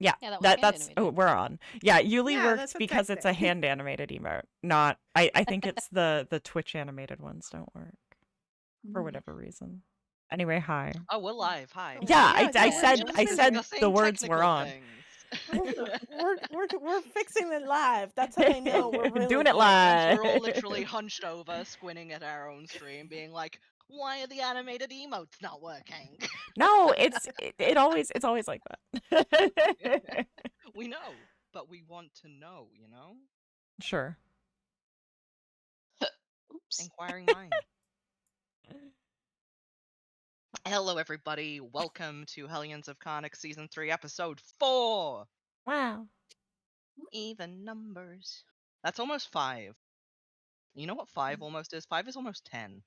Yeah, Yeah, that was that's hand-animated. we're on. Yeah, Yulie Yeah, works that's a because it's a tech thing. hand animated emote. Not I think it's the Twitch animated ones don't work for whatever reason. Anyway, hi. Oh, we're live. Hi. Yeah, Yeah, I we're said fixing it. the words were Technical on. things. We're fixing it live. That's how they know we're really Doing it here. live. We're all literally hunched over, squinting at our own stream, being like, "Why are the animated emotes not working?" No, it's always like that. We know, but we want to know, you know? Sure. Oops. Inquiring mind. Hello, everybody. Welcome to Hellions of Carnocht Season 3, Episode 4! Wow. Even numbers. That's almost 5. You know what 5 almost is? 5 is almost 10.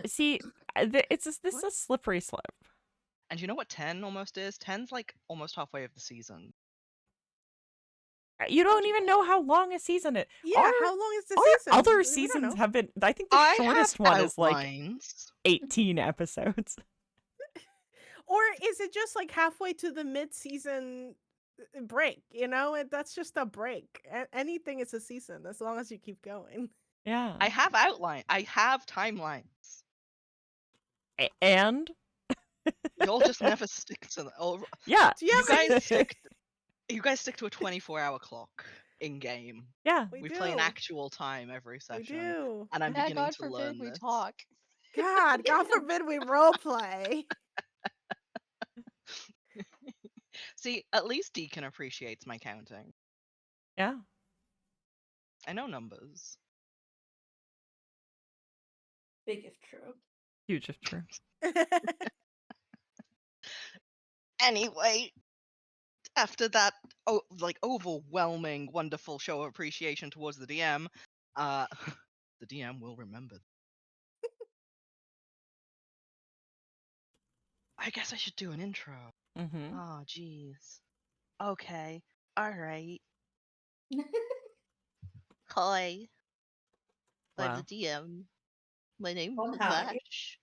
See, this is a slippery slope. And you know what 10 almost is? 10's like almost halfway of the season. You don't even know how long a season is. Yeah, how long is the Our season? other We don't seasons know. have been. I think the shortest one is like outlines. 18 episodes. Or is it just like halfway to the mid-season break? You know, that's just a break. Anything is a season as long as you keep going. Yeah. I have outline. I have timelines. And You'll just never stick to them. yeah, Do you have You guys stick to a 24-hour clock in game. Yeah, We play in actual time every session. We do. And I'm Yeah, beginning God to forbid learn we this. talk. God forbid we roleplay. See, at least Deacon appreciates my counting. Yeah. I know numbers. Big if true. Huge if true. Anyway, after that overwhelming, wonderful show of appreciation towards the DM, the DM will remember. I guess I should do an intro. Mm-hmm. Oh, jeez. Okay. Alright. Hi. I'm Wow. the DM. My name's Hi. Vash.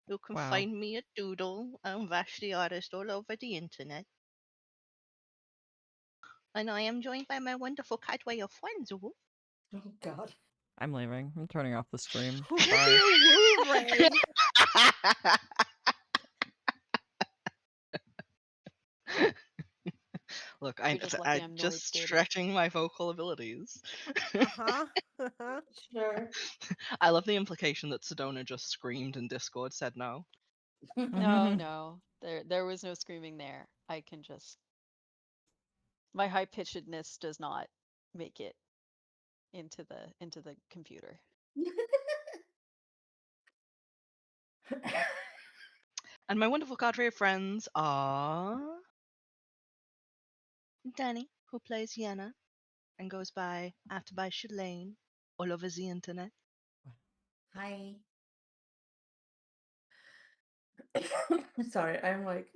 You can Wow. find me at Doodle and Vash the Artist all over the internet. And I am joined by my wonderful catway of friends. Ooh. Oh God. I'm leaving. I'm turning off the stream. Who do Bye. you woo, Ray? Look, We just let the I'm Amnoid just stay there. stretching my vocal abilities. Sure. I love the implication that Sedona just screamed and Discord said no. No. There was no screaming there. I can just... My high-pitchedness does not make it into the computer. And my wonderful cadre of friends are Dani, who plays Yenna and goes by Shalane all over the internet. Hi. Sorry, I'm like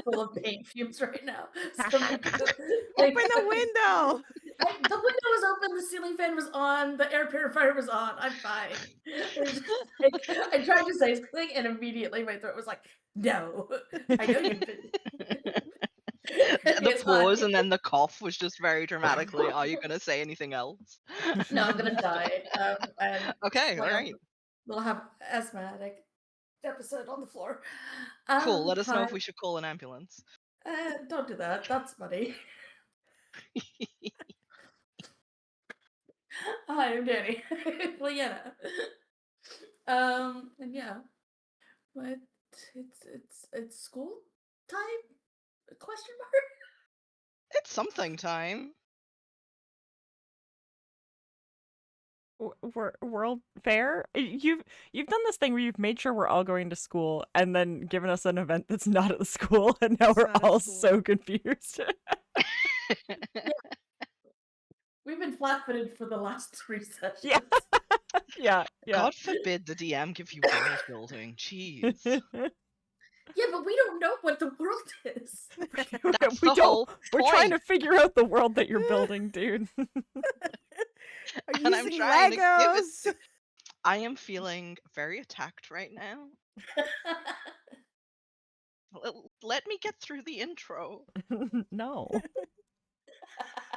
full of paint fumes right now. So Open the window. the window was open, the ceiling fan was on, the air purifier was on. I'm fine. I tried to say something, and immediately my throat was like, "No, I know you've been." The pause and then the cough was just very dramatically. Are you gonna say anything else? No, I'm gonna die. Okay, all right. We'll have asthmatic episode on the floor. Cool. Let us know if hi. we should call an ambulance. Don't do that. That's funny. Hi, I'm Dani. Well, Yenna. And yeah, but it's school time? Question mark. It's something time. World Fair. You've done this thing where you've made sure we're all going to school and then given us an event that's not at the school, and now we're all so confused. We've been flat-footed for the last 3 sessions. Yeah. Yeah. God forbid the DM give you world building. Jeez. Yeah, but we don't know what the world is. That's the whole We're point. trying to figure out the world that you're building, dude. And I'm trying to give it. I am feeling very attacked right now. Let me get through the intro. No.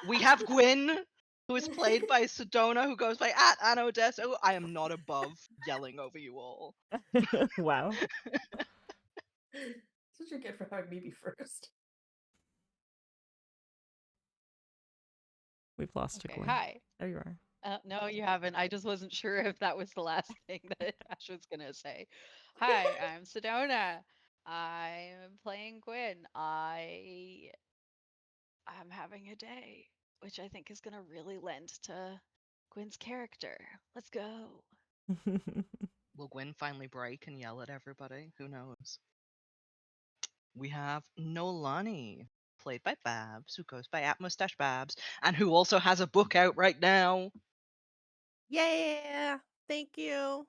We have Gwynn, who is played by Sedona, who goes by @Anodeso. I am not above yelling over you all. Wow. Such a good for having me be first. We've lost to Okay, Gwynn. hi. There you are. No, you haven't. I just wasn't sure if that was the last thing that Ash was gonna say. Hi, I'm Sedona. I'm playing Gwyn. I'm having a day, which I think is gonna really lend to Gwyn's character. Let's go. Will Gwyn finally break and yell at everybody? Who knows? We have Noelani, played by Babs, who goes by @Mustache Babs, and who also has a book out right now. Yeah, thank you.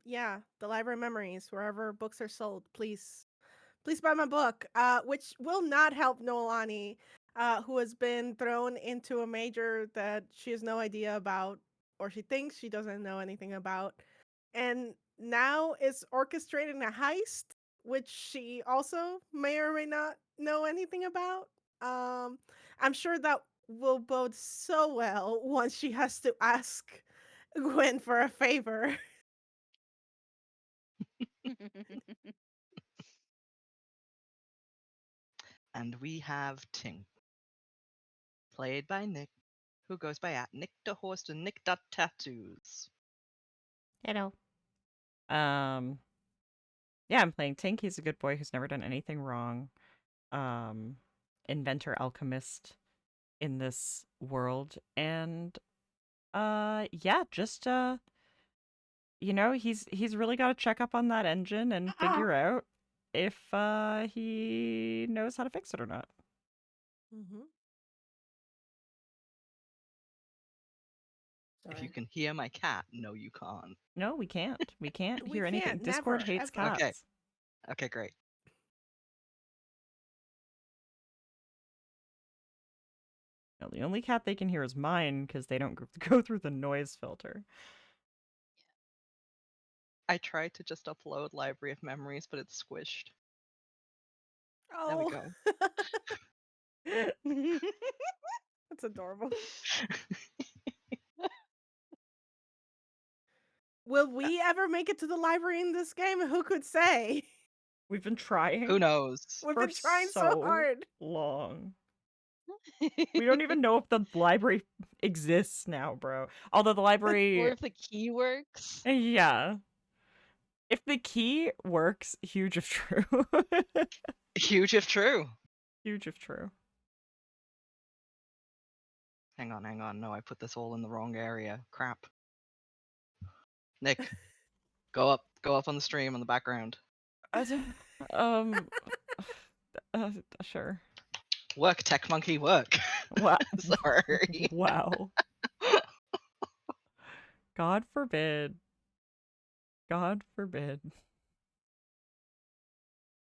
Yeah, the Library of Memories, wherever books are sold, please buy my book, which will not help Noelani, who has been thrown into a major that she has no idea about, or she thinks she doesn't know anything about, and now is orchestrating a heist, which she also may or may not know anything about. I'm sure that will bode so well once she has to ask Gwen for a favor. And we have Tink, played by Nick, who goes by @Nick and Nick.tattoos. Hello. Yeah, I'm playing Tink. He's a good boy who's never done anything wrong. Inventor alchemist in this world. And yeah, just he's really got to check up on that engine and figure out if he knows how to fix it or not. Mm-hmm. If you can hear my cat, no, you can't. No, we can't. We can't We hear anything. can't, Discord never, hates ever. cats. Okay, great. No, the only cat they can hear is mine because they don't go through the noise filter. I tried to just upload Library of Memories, but it's squished. Oh. There we go. That's adorable. Will we ever make it to the library in this game? Who could say? We've been trying. Who knows? We've for been trying so hard. long. We don't even know if the library exists now, bro. Although the library, Or if the key works. yeah. If the key works, huge if true. Huge if true. Huge if true. Hang on. No, I put this all in the wrong area. Crap. Nick, go up on the stream on the background. Sure. Work, tech monkey, work. Wow. Sorry. Wow. God forbid. God forbid.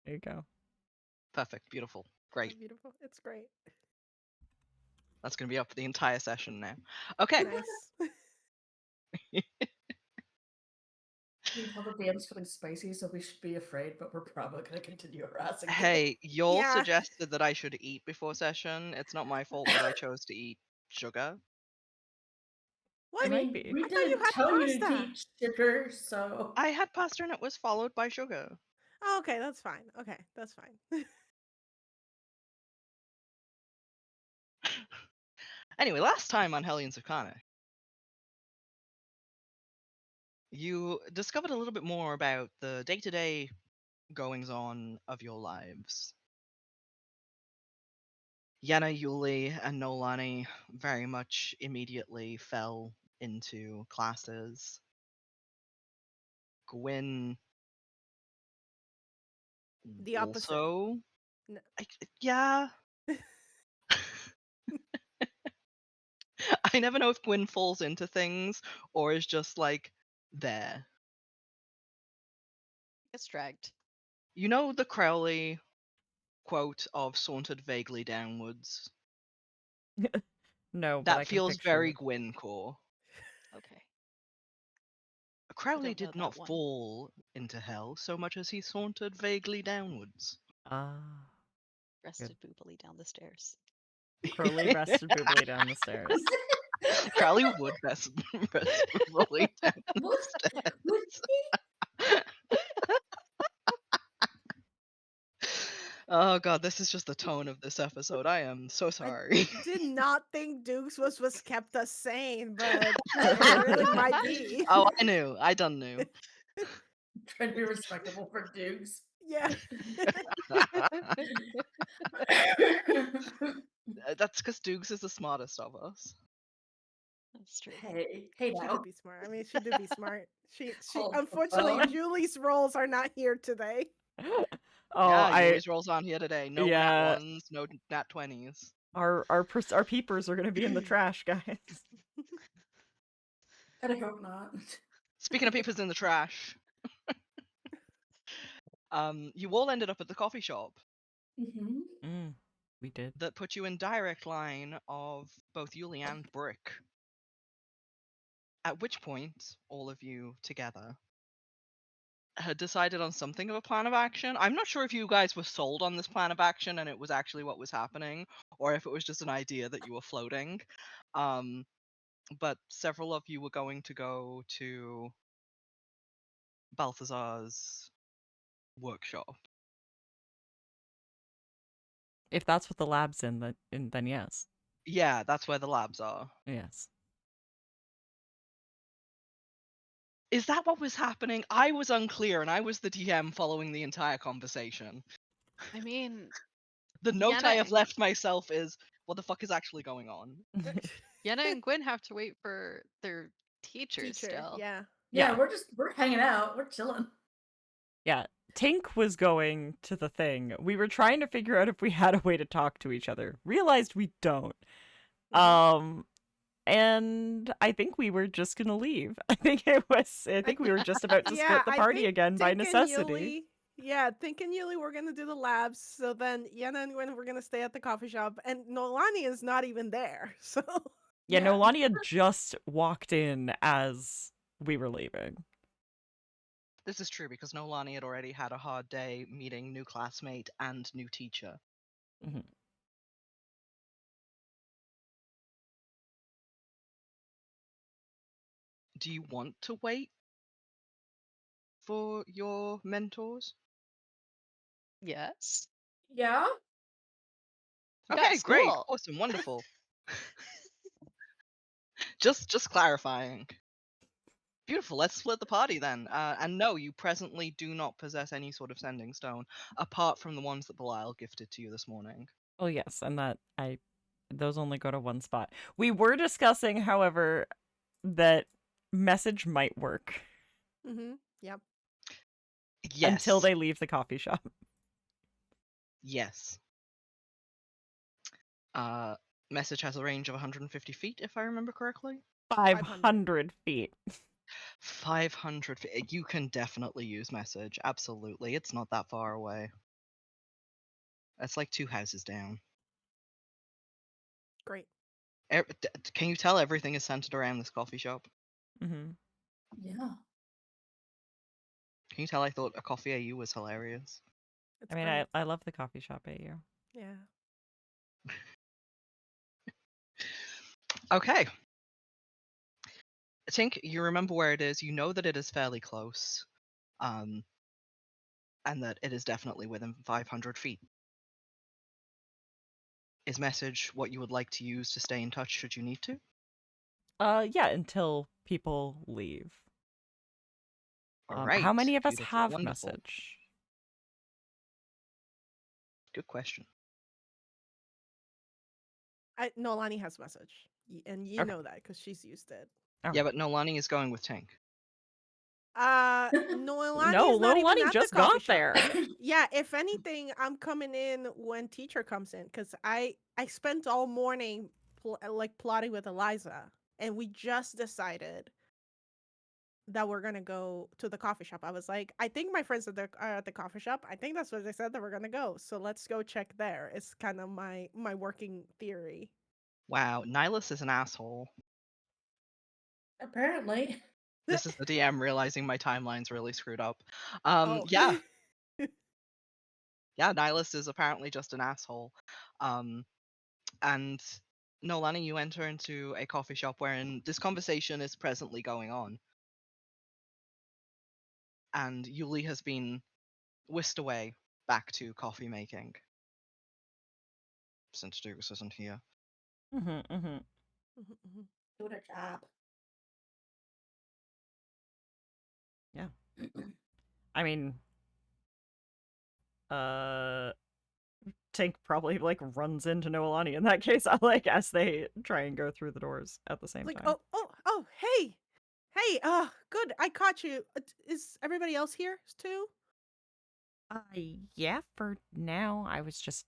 There you go. Perfect, beautiful, great. Beautiful. It's great. That's gonna be up for the entire session now. Okay. Nice. We tell the DM's feeling spicy, so we should be afraid, but we're probably gonna continue harassing them. Hey, y'all Yeah. suggested that I should eat before session. It's not my fault that I chose to eat sugar. What? I mean, Might be. we I thought you didn't had tell you to pasta. eat sugar, so I had pasta and it was followed by sugar. Oh, okay, that's fine. Okay, that's fine. Anyway, last time on Hellions of Carnocht, you discovered a little bit more about the day-to-day goings-on of your lives. Yenna, Yulie, and Noelani very much immediately fell into classes. Gwynn The opposite. also, No. yeah. I never know if Gwynn falls into things or is just like there. It's dragged. You know the Crowley quote of sauntered vaguely downwards? No, but That I can feels picture very it. Gwyn core. Okay. Crowley don't know did not that one. fall into hell so much as he sauntered vaguely downwards. Rested boobily down the stairs. Crowley rested boobily down the stairs. Crowley would best really down the Would stairs. Oh god, this is just the tone of this episode. I am so sorry. Did not think Dukes was kept us sane, but it really might be. Oh, I knew. I done knew. trying to be respectable for Dukes. Yeah. That's because Dukes is the smartest of us. That's true. hey She now. did be smart. I mean, she did be smart. She Hold the unfortunately phone. Julie's roles are not here today. Oh, Yeah, Yulie's rolls on here today. No Yeah. nat ones, no nat 20s. our peepers are gonna be in the trash, guys. I hope not. Speaking of peepers in the trash, you all ended up at the coffee shop Mm-hmm. We did. that put you in direct line of both Yulie and Brick. At which point, all of you together had decided on something of a plan of action. I'm not sure if you guys were sold on this plan of action and it was actually what was happening, or if it was just an idea that you were floating. But several of you were going to go to Balthazar's workshop. If that's what the lab's in, then yes. Yeah, that's where the labs are. Yes. Is that what was happening? I was unclear, and I was the DM following the entire conversation. I mean, The note I Yenna- have left myself is, what the fuck is actually going on? Yenna and Gwynn have to wait for their teachers still. Yeah. Yeah, Yeah. we're hanging out. We're chilling. Yeah. Tink was going to the thing. We were trying to figure out if we had a way to talk to each other. Realized we don't. And I think we were just gonna leave. I think we were just about to split the I party think again by Tink and necessity. Tink and Yulie were gonna do the labs, so then Yenna and Gwyn were gonna stay at the coffee shop, and Noelani is not even there. So Yeah, Yeah. Noelani had just walked in as we were leaving. This is true because Noelani had already had a hard day meeting new classmate and new teacher. Mhm. Do you want to wait for your mentors? Yes. Yeah. Okay, That's great, cool. awesome, wonderful. just clarifying. Beautiful, let's split the party then. And no, you presently do not possess any sort of sending stone, apart from the ones that Belial gifted to you this morning. Oh yes, and those only go to one spot. We were discussing, however, that message might work Yep. Yes. until they leave the coffee shop. Yes. Message has a range of 150 feet, if I remember correctly. 500 feet. 500 feet. You can definitely use message. Absolutely. It's not that far away. That's like 2 houses down. Great. Can you tell everything is centered around this coffee shop? Mm-hmm. Yeah. Can you tell I thought a coffee AU was hilarious? It's I mean, great. I love the coffee shop AU. Yeah. Okay. Tink, you remember where it is. You know that it is fairly close. And that it is definitely within 500 feet. Is message what you would like to use to stay in touch should you need to? Yeah, until people leave. All right. How many of us beautiful, have wonderful. message? Good question. Noelani has message, and you Okay. know that because she's used it. Oh. Yeah, but Noelani is going with Tink. Noelani No, is not even Noelani at just the coffee got shop. there. Yeah, if anything, I'm coming in when teacher comes in because I spent all morning plotting with Eliza, and we just decided that we're gonna go to the coffee shop. I was like, I think my friends are at the coffee shop. I think that's what they said that we're gonna go. So let's go check there. It's kind of my working theory. Wow, Nihilus is an asshole. Apparently. This is the DM realizing my timeline's really screwed up. Oh. Yeah. yeah, Nihilist is apparently just an asshole. And Noelani, you enter into a coffee shop wherein this conversation is presently going on. And Yulie has been whisked away back to coffee making. Since Dukes isn't here. Mm-hmm, mm-hmm. Doing her job. Yeah. I mean, Tink probably like runs into Noelani in that case, like as they try and go through the doors at the same Like, time. oh, hey, good, I caught you. Is everybody else here too? Yeah, for now, I was just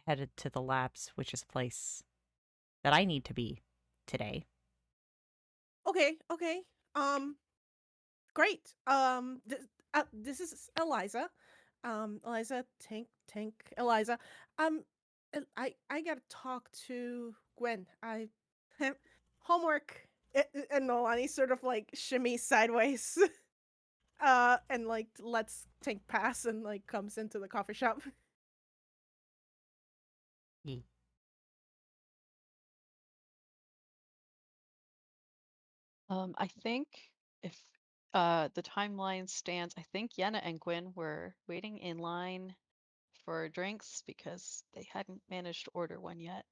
headed to the labs, which is a place that I need to be today. Okay. Great. This is Eliza. Eliza, Tink, Eliza. I gotta talk to Gwynn. I homework. And Noelani sort of like shimmies sideways, and like lets Tink pass and like comes into the coffee shop. I think if the timeline stands, I think Yenna and Gwyn were waiting in line for drinks because they hadn't managed to order one yet.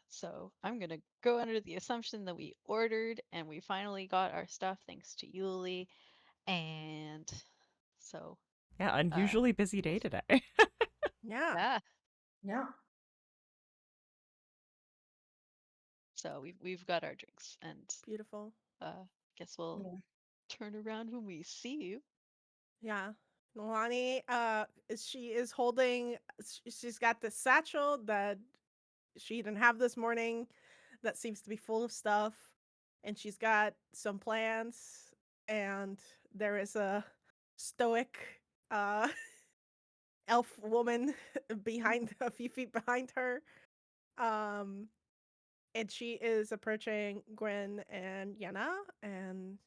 So I'm gonna go under the assumption that we ordered and we finally got our stuff thanks to Yulie. And so Yeah, unusually busy day today. Yeah. yeah. Yeah. So we've got our drinks and Beautiful. guess we'll Yeah. turn around when we see you. Yeah. Noelani, she is holding. She's got this satchel that she didn't have this morning that seems to be full of stuff, and she's got some plans, and there is a stoic uh elf woman behind a few feet behind her, um and she is approaching Gwyn and Yenna, and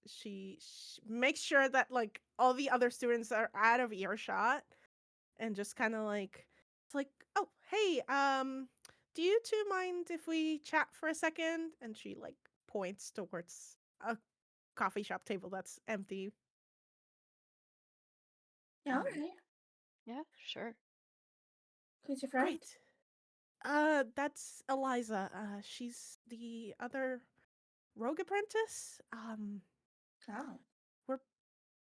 she makes sure that like all the other students are out of earshot, and just kind of like, it's like, oh hey, do you two mind if we chat for a second? And she like points towards a coffee shop table that's empty. Yeah. All Um, right. Yeah, sure. Who's your friend? Great. That's Eliza. She's the other rogue apprentice. Oh. We're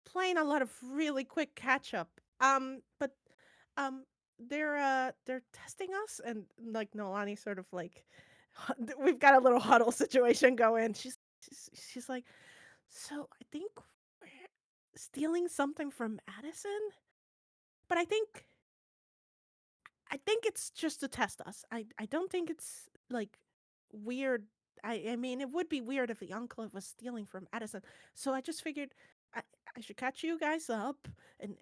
playing a lot of really quick catch up. But um they're testing us, and like Noelani sort of like we've got a little huddle situation going. She's like, so I think we're stealing something from Addison, but I think it's just to test us. I don't think it's like weird. I mean, it would be weird if the Enclave was stealing from Addison. So I just figured I, I should catch you guys up, and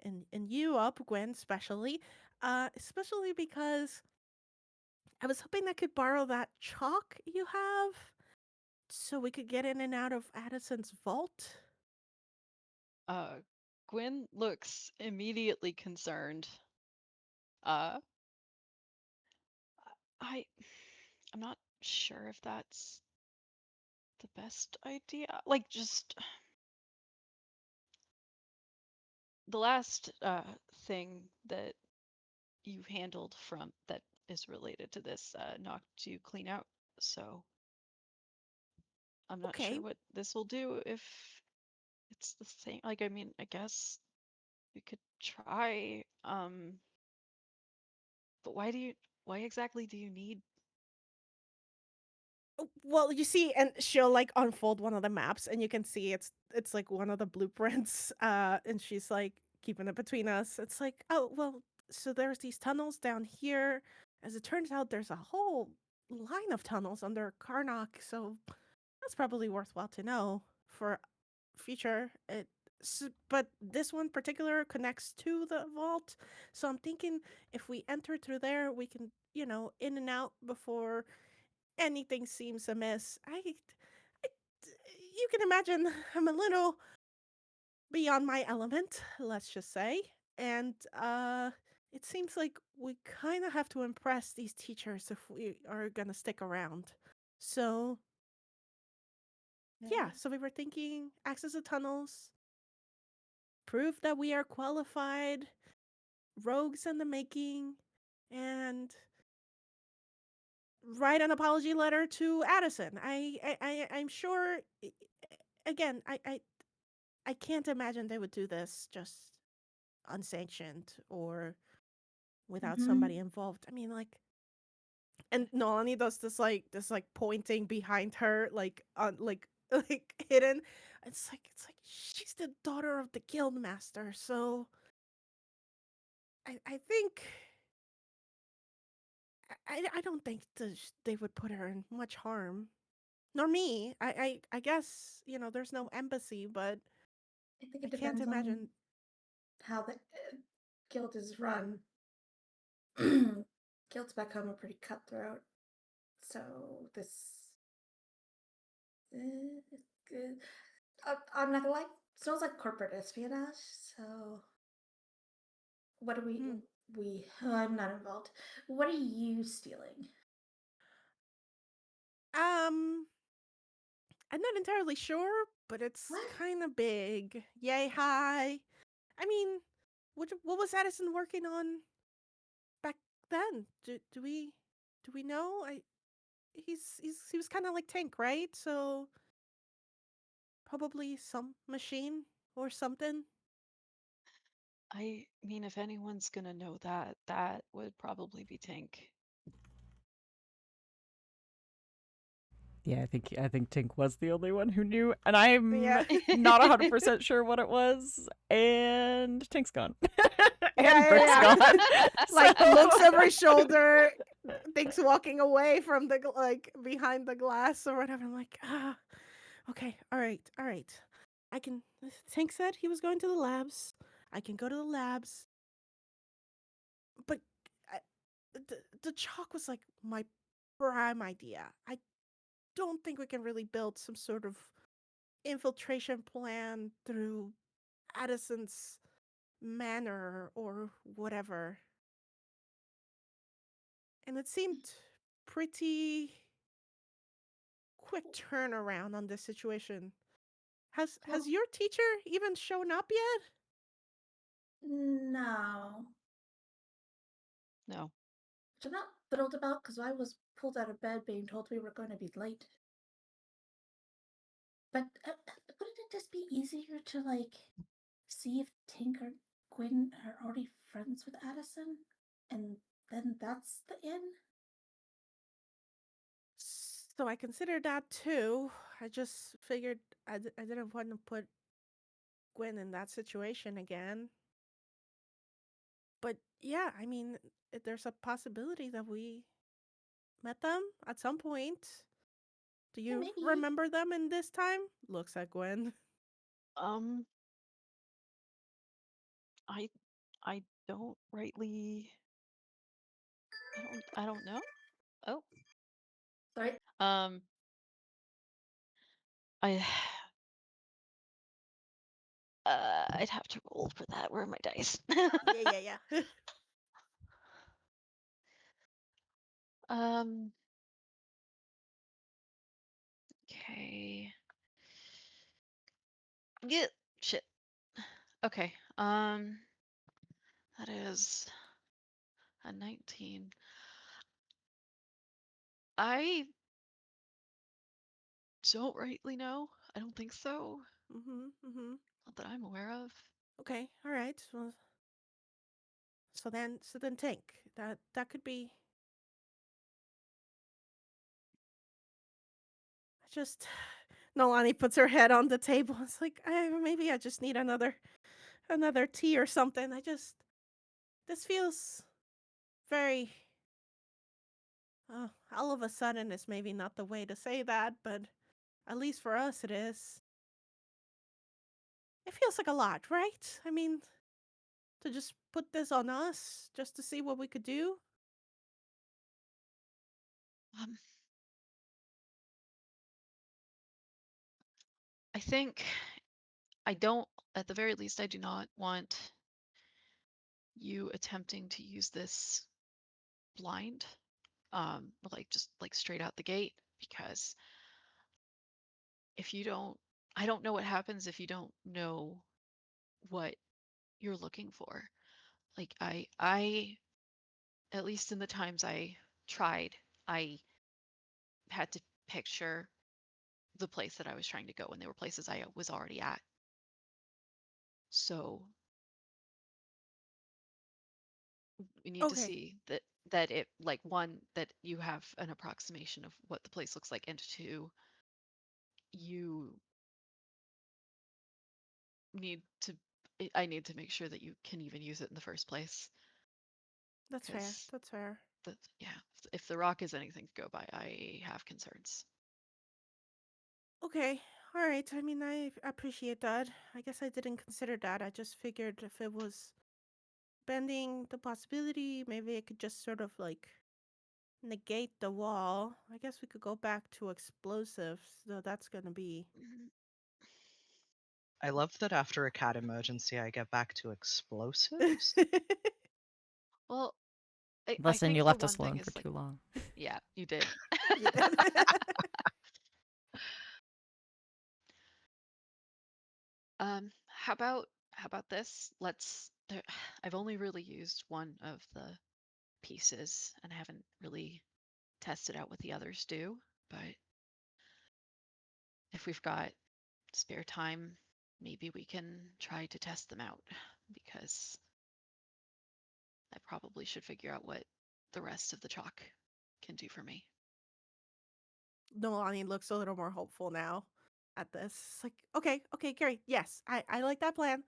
you up, Gwen, especially because I was hoping I could borrow that chalk you have so we could get in and out of Addison's vault. Gwyn looks immediately concerned. Uh, I I'm not sure if that's the best idea. Like, just the last thing that you handled from that is related to this knocked you clean out. So I'm not Okay. sure what this will do if it's the same. Like, I mean, I guess we could try. But why exactly do you need? Well, you see, and she'll like unfold one of the maps, and you can see it's like one of the blueprints. And she's like keeping it between us. It's like, oh well, so there's these tunnels down here. As it turns out, there's a whole line of tunnels under Carnocht, so that's probably worthwhile to know for future. But this one particular connects to the vault, so I'm thinking if we enter through there, we can, in and out before anything seems amiss. You can imagine I'm a little beyond my element, let's just say. And it seems like we kind of have to impress these teachers if we are going to stick around. So, yeah, so we were thinking access to tunnels, prove that we are qualified, rogues in the making, and write an apology letter to Addison. I'm sure. Again, I can't imagine they would do this just unsanctioned or without somebody involved. I mean, like, and Noelani does this pointing behind her, like on like hidden. It's like she's the daughter of the guild master, so I think I don't think they would put her in much harm. Nor me. I guess, there's no embassy, but I think I it can't depends on imagine. how the guild is run. Guilds back home are pretty cutthroat, so this. I'm not gonna lie, smells like corporate espionage. So, what do we? Hmm. I'm not involved. What are you stealing? Um, I'm not entirely sure, but it's What? kind of big. Yay high. I mean, what was Addison working on back then? Do we know? He was kind of like Tink, right? So probably some machine or something. I mean, if anyone's gonna know that, that would probably be Tink. Yeah, I think Tink was the only one who knew, and I'm Yeah. not 100% sure what it was. And Tink's gone, Yeah, and yeah, Brick's yeah. gone. Like So- looks over his shoulder, thinks walking away from the like behind the glass or whatever. I'm like, okay, all right. I can. Tank said he was going to the labs. I can go to the labs, but I, the chalk was like my prime idea. I don't think we can really build some sort of infiltration plan through Addison's manor or whatever. And it seemed pretty quick turnaround on this situation. Has Well, your teacher even shown up yet? no. No. Which I'm not thrilled about because I was pulled out of bed being told we were going to be late. But wouldn't it just be easier to see if Tink or Gwyn are already friends with Addison, and then that's the end? So I considered that too. I just figured I didn't want to put Gwyn in that situation again. But yeah, I mean, there's a possibility that we met them at some point. Do Yeah, you maybe. remember them in this time? Looks at Gwyn. Um, I don't rightly. I don't know. Oh. Sorry. I. I'd have to roll for that. Where are my dice? Yeah. Um. Okay. Get shit. Okay. That is a 19. I don't rightly know. I don't think so. Mhm. Not that I'm aware of. Okay. All right. Well, so then Tink. That could be. Just Nolani puts her head on the table. It's like maybe I just need another tea or something. This feels very. All of a sudden is maybe not the way to say that, but at least for us it is. It feels like a lot, right? I mean, to just put this on us just to see what we could do. Um, I think I don't. At the very least, I do not want you attempting to use this blind, like just like straight out the gate, because if you don't, I don't know what happens if you don't know what you're looking for. Like I at least in the times I tried, I had to picture the place that I was trying to go, and they were places I was already at. So we need to Okay. see that it, like, one, that you have an approximation of what the place looks like, and two, you need to I need to make sure that you can even use it in the first place, That's fair. because That's fair. yeah, if the rock is anything to go by, I have concerns. Okay. All right. I mean, I appreciate that. I guess I didn't consider that. I just figured if it was bending the possibility, maybe it could just sort of like negate the wall. I guess we could go back to explosives, though that's gonna be. I love that after a cat emergency, I get back to explosives. Well, I Listen, think you the left one us thing alone is for like, too long. yeah, you did. You did. How about this? I've only really used one of the pieces and haven't really tested out what the others do, but if we've got spare time, maybe we can try to test them out, because I probably should figure out what the rest of the chalk can do for me. Noelani looks a little more hopeful now at this. It's like, okay, Carrie, yes, I like that plan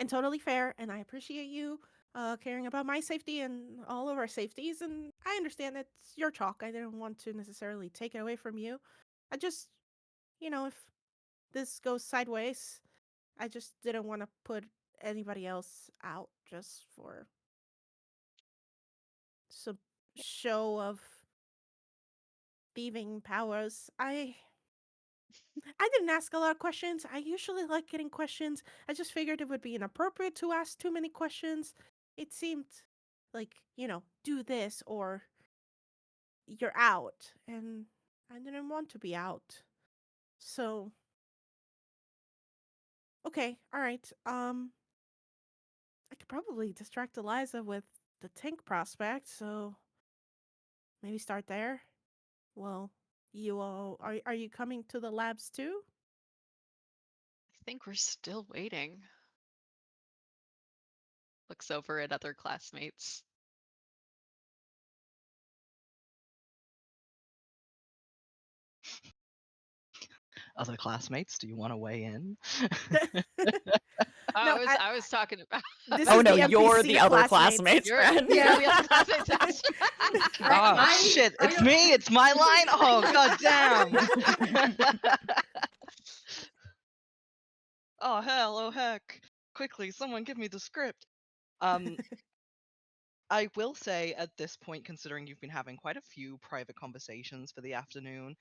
and totally fair, and I appreciate you caring about my safety and all of our safeties, and I understand it's your chalk. I didn't want to necessarily take it away from you. I just, if this goes sideways, I just didn't want to put anybody else out just for some show of thieving powers. I didn't ask a lot of questions. I usually like getting questions. I just figured it would be inappropriate to ask too many questions. It seemed like, do this or you're out. And I didn't want to be out. So, okay, all right. I could probably distract Eliza with the Tink prospect, so maybe start there. Well, you all are you coming to the labs too? I think we're still waiting. Looks over at other classmates. Other classmates, do you want to weigh in? No, I was talking about. this Oh is no, the you're NPC the other classmates. classmates, friend. Yeah. You're the other classmates. That's Oh I shit, I it's don't- me, it's my line. Oh god damn. Oh hell, oh heck. Quickly, someone give me the script. I will say at this point, considering you've been having quite a few private conversations for the afternoon,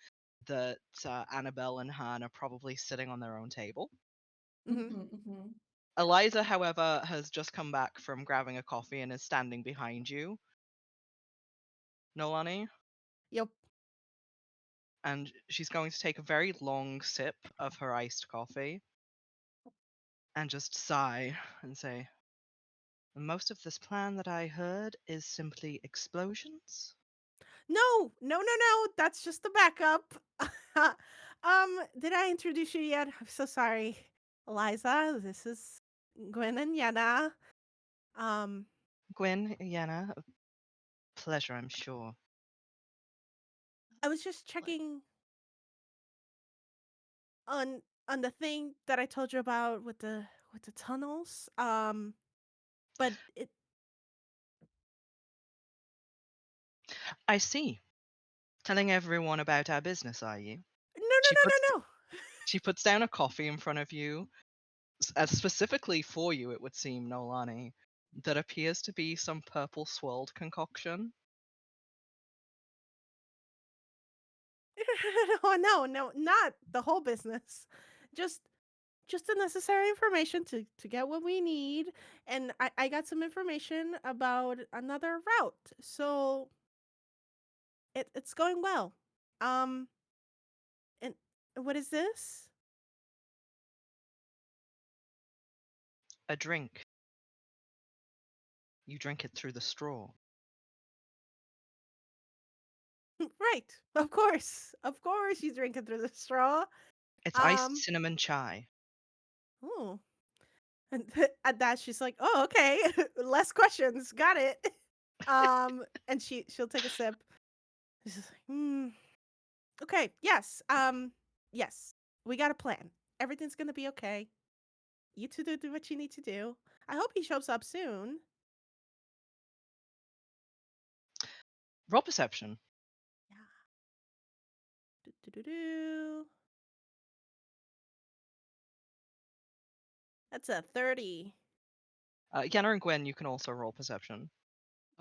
that Annabelle and Han are probably sitting on their own table. Mhm. Mhm. Eliza, however, has just come back from grabbing a coffee and is standing behind you, Noelani, Yep. and she's going to take a very long sip of her iced coffee and just sigh and say, most of this plan that I heard is simply explosions? No. That's just the backup. Did I introduce you yet? I'm so sorry, Eliza. This is Gwynn and Yenna. Gwynn, Yenna, a pleasure, I'm sure. I was just checking on the thing that I told you about with the tunnels. But it I see. Telling everyone about our business, are you? no. She puts she puts down a coffee in front of you, as specifically for you, it would seem, Noelani, that appears to be some purple swirled concoction. Oh no, not the whole business. Just just the necessary information to get what we need. And I got some information about another route. So it's going well. Um and what is this? A drink. You drink it through the straw. Right. Of course. Of course you drink it through the straw. It's iced Um cinnamon chai. oh. And at that she's like, "Oh, okay. Less questions. Got it." And she'll take a sip. She's just like, okay, yes. Yes. We got a plan. Everything's going to be okay. You two do what you need to do. I hope he shows up soon. Roll perception. Yeah. Do. That's a 30. Yenna and Gwyn, you can also roll perception.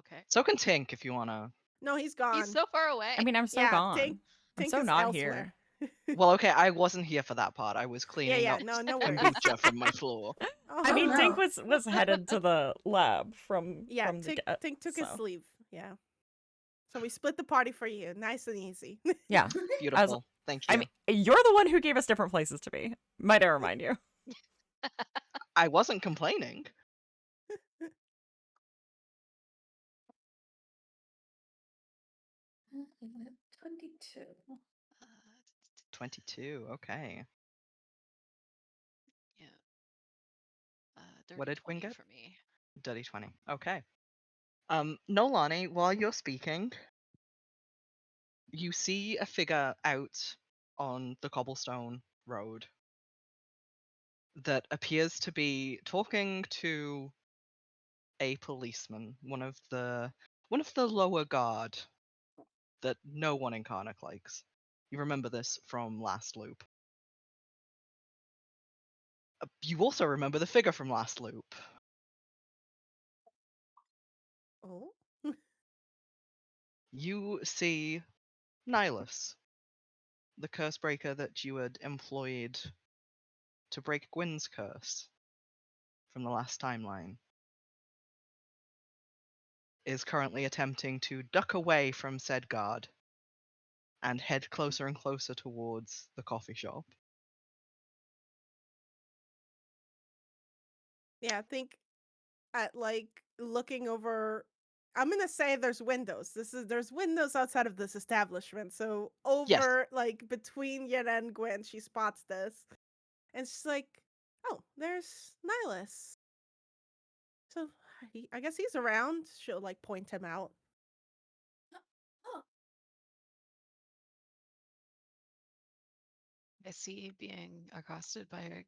Okay. So can Tink if you wanna. No, he's gone. He's so far away. I mean, I'm so yeah, gone. Tink I'm so is not elsewhere. here. Well, okay, I wasn't here for that part. I was cleaning Yeah, up no worries. kombucha from my floor. I mean, no. Tink was headed to the lab from Yeah, from the get. Tink took his so. sleeve. Yeah. So we split the party for you. Nice and easy. Yeah. Beautiful. Thank you. I mean, you're the one who gave us different places to be. Might I remind you? I wasn't complaining. Mm, 22. 22. Okay. Yeah. Dirty What did Gwyn 20 get? for me. Dirty 20. Okay. Noelani, while you're speaking, you see a figure out on the cobblestone road that appears to be talking to a policeman, one of the lower guard that no one in Carnocht likes. You remember this from last loop. You also remember the figure from last loop. Oh. You see Nihilus, the curse breaker that you had employed to break Gwynn's curse from the last timeline, is currently attempting to duck away from said guard and head closer and closer towards the coffee shop. Yeah, I think at like looking over, I'm gonna say there's windows. There's windows outside of this establishment. So over like between Yenna and Gwyn, she spots this. And she's like, "Oh, there's Nihilus. So I guess he's around." She'll like point him out. Oh, I see being accosted by a.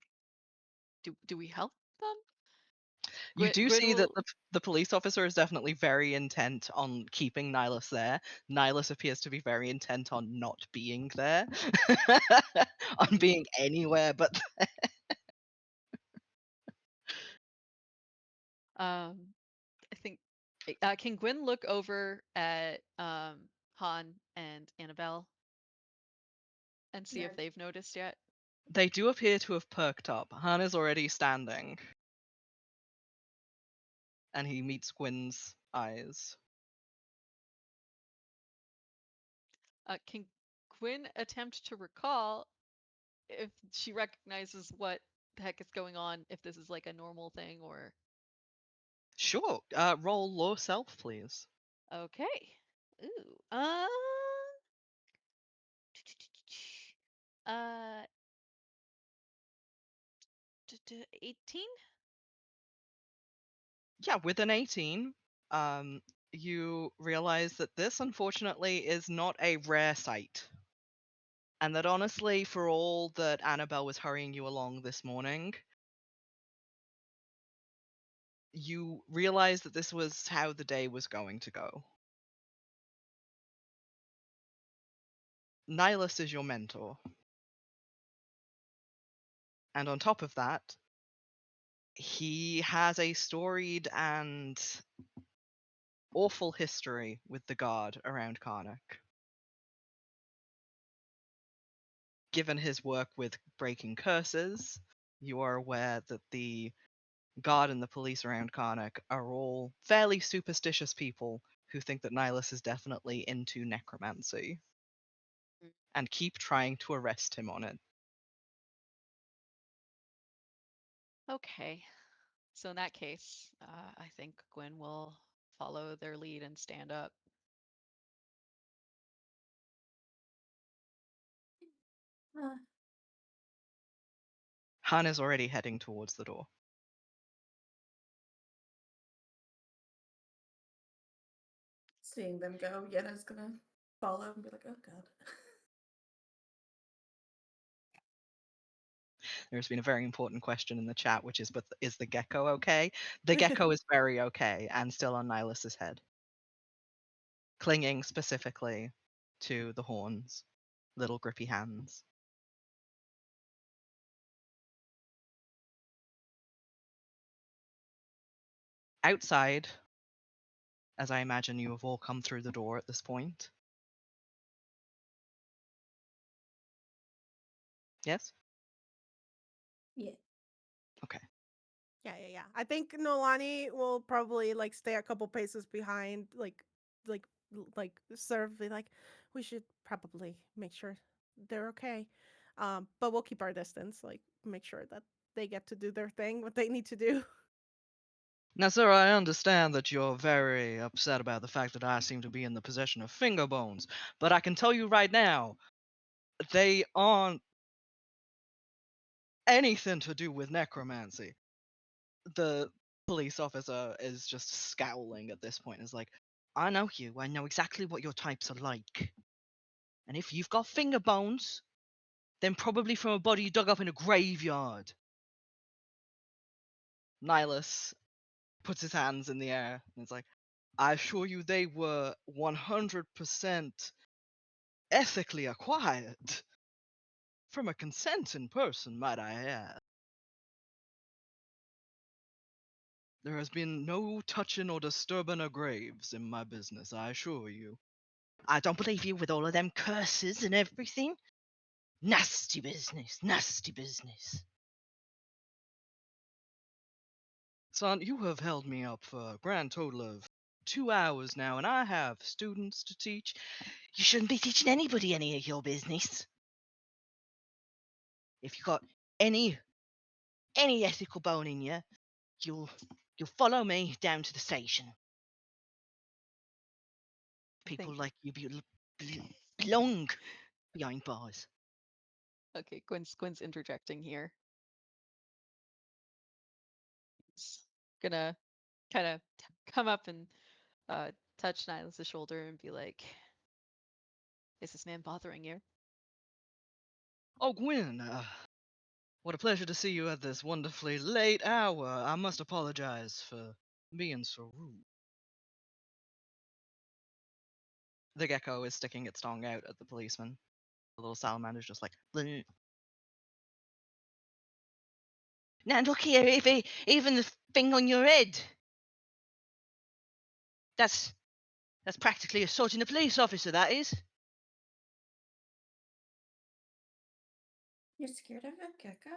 Do we help them? You do Gwyn see that will- the police officer is definitely very intent on keeping Nihilus there. Nihilus appears to be very intent on not being there, on being anywhere but. I think. Can Gwyn look over at Han and Annabelle and see Yeah. if they've noticed yet? They do appear to have perked up. Han is already standing. And he meets Gwyn's eyes. Can Gwyn attempt to recall if she recognizes what the heck is going on, if this is like a normal thing or. Sure. Roll low self, please. Okay. Ooh. Uh 18? Yeah, with an 18, you realize that this, unfortunately, is not a rare sight. And that honestly, for all that Annabelle was hurrying you along this morning, you realize that this was how the day was going to go. Nihilus is your mentor. And on top of that, he has a storied and awful history with the guard around Carnocht. Given his work with breaking curses, you are aware that the guard and the police around Carnocht are all fairly superstitious people who think that Nihilus is definitely into necromancy and keep trying to arrest him on it. Okay. So in that case, I think Gwynn will follow their lead and stand up. Uh, Han is already heading towards the door. seeing them go, Yenna's gonna follow and be like, oh god. There's been a very important question in the chat, which is, but is the gecko okay? The gecko is very okay and still on Nihilus's head, clinging specifically to the horns, little grippy hands. Outside, as I imagine you have all come through the door at this point. Yes? Yeah. Okay. Yeah. I think Noelani will probably like stay a couple paces behind, like serve. Be like, we should probably make sure they're okay. But we'll keep our distance. Like, make sure that they get to do their thing, what they need to do. Now, sir, I understand that you're very upset about the fact that I seem to be in the possession of finger bones, but I can tell you right now, they aren't anything to do with necromancy. The police officer is just scowling at this point. Is like, I know you. I know exactly what your types are like. And if you've got finger bones, then probably from a body dug up in a graveyard. Nihilus puts his hands in the air and is like, I assure you they were 100% ethically acquired. From a consenting person, might I add. There has been no touching or disturbing of graves in my business, I assure you. I don't believe you with all of them curses and everything. Nasty business, nasty business. Son, you have held me up for a grand total of 2 hours now, and I have students to teach. You shouldn't be teaching anybody any of your business. If you got any ethical bone in you, you'll follow me down to the station. People like you belong behind bars. Okay, Gwynn's interjecting here. He's gonna kind of come up and touch Nihilus' shoulder and be like, is this man bothering you? Oh, Gwynn, what a pleasure to see you at this wonderfully late hour. I must apologize for being so rude. The gecko is sticking its tongue out at the policeman. The little salamander's just like, bleh. Now look here, even the thing on your head. That's practically assaulting a police officer, that is. You're scared of a gecko?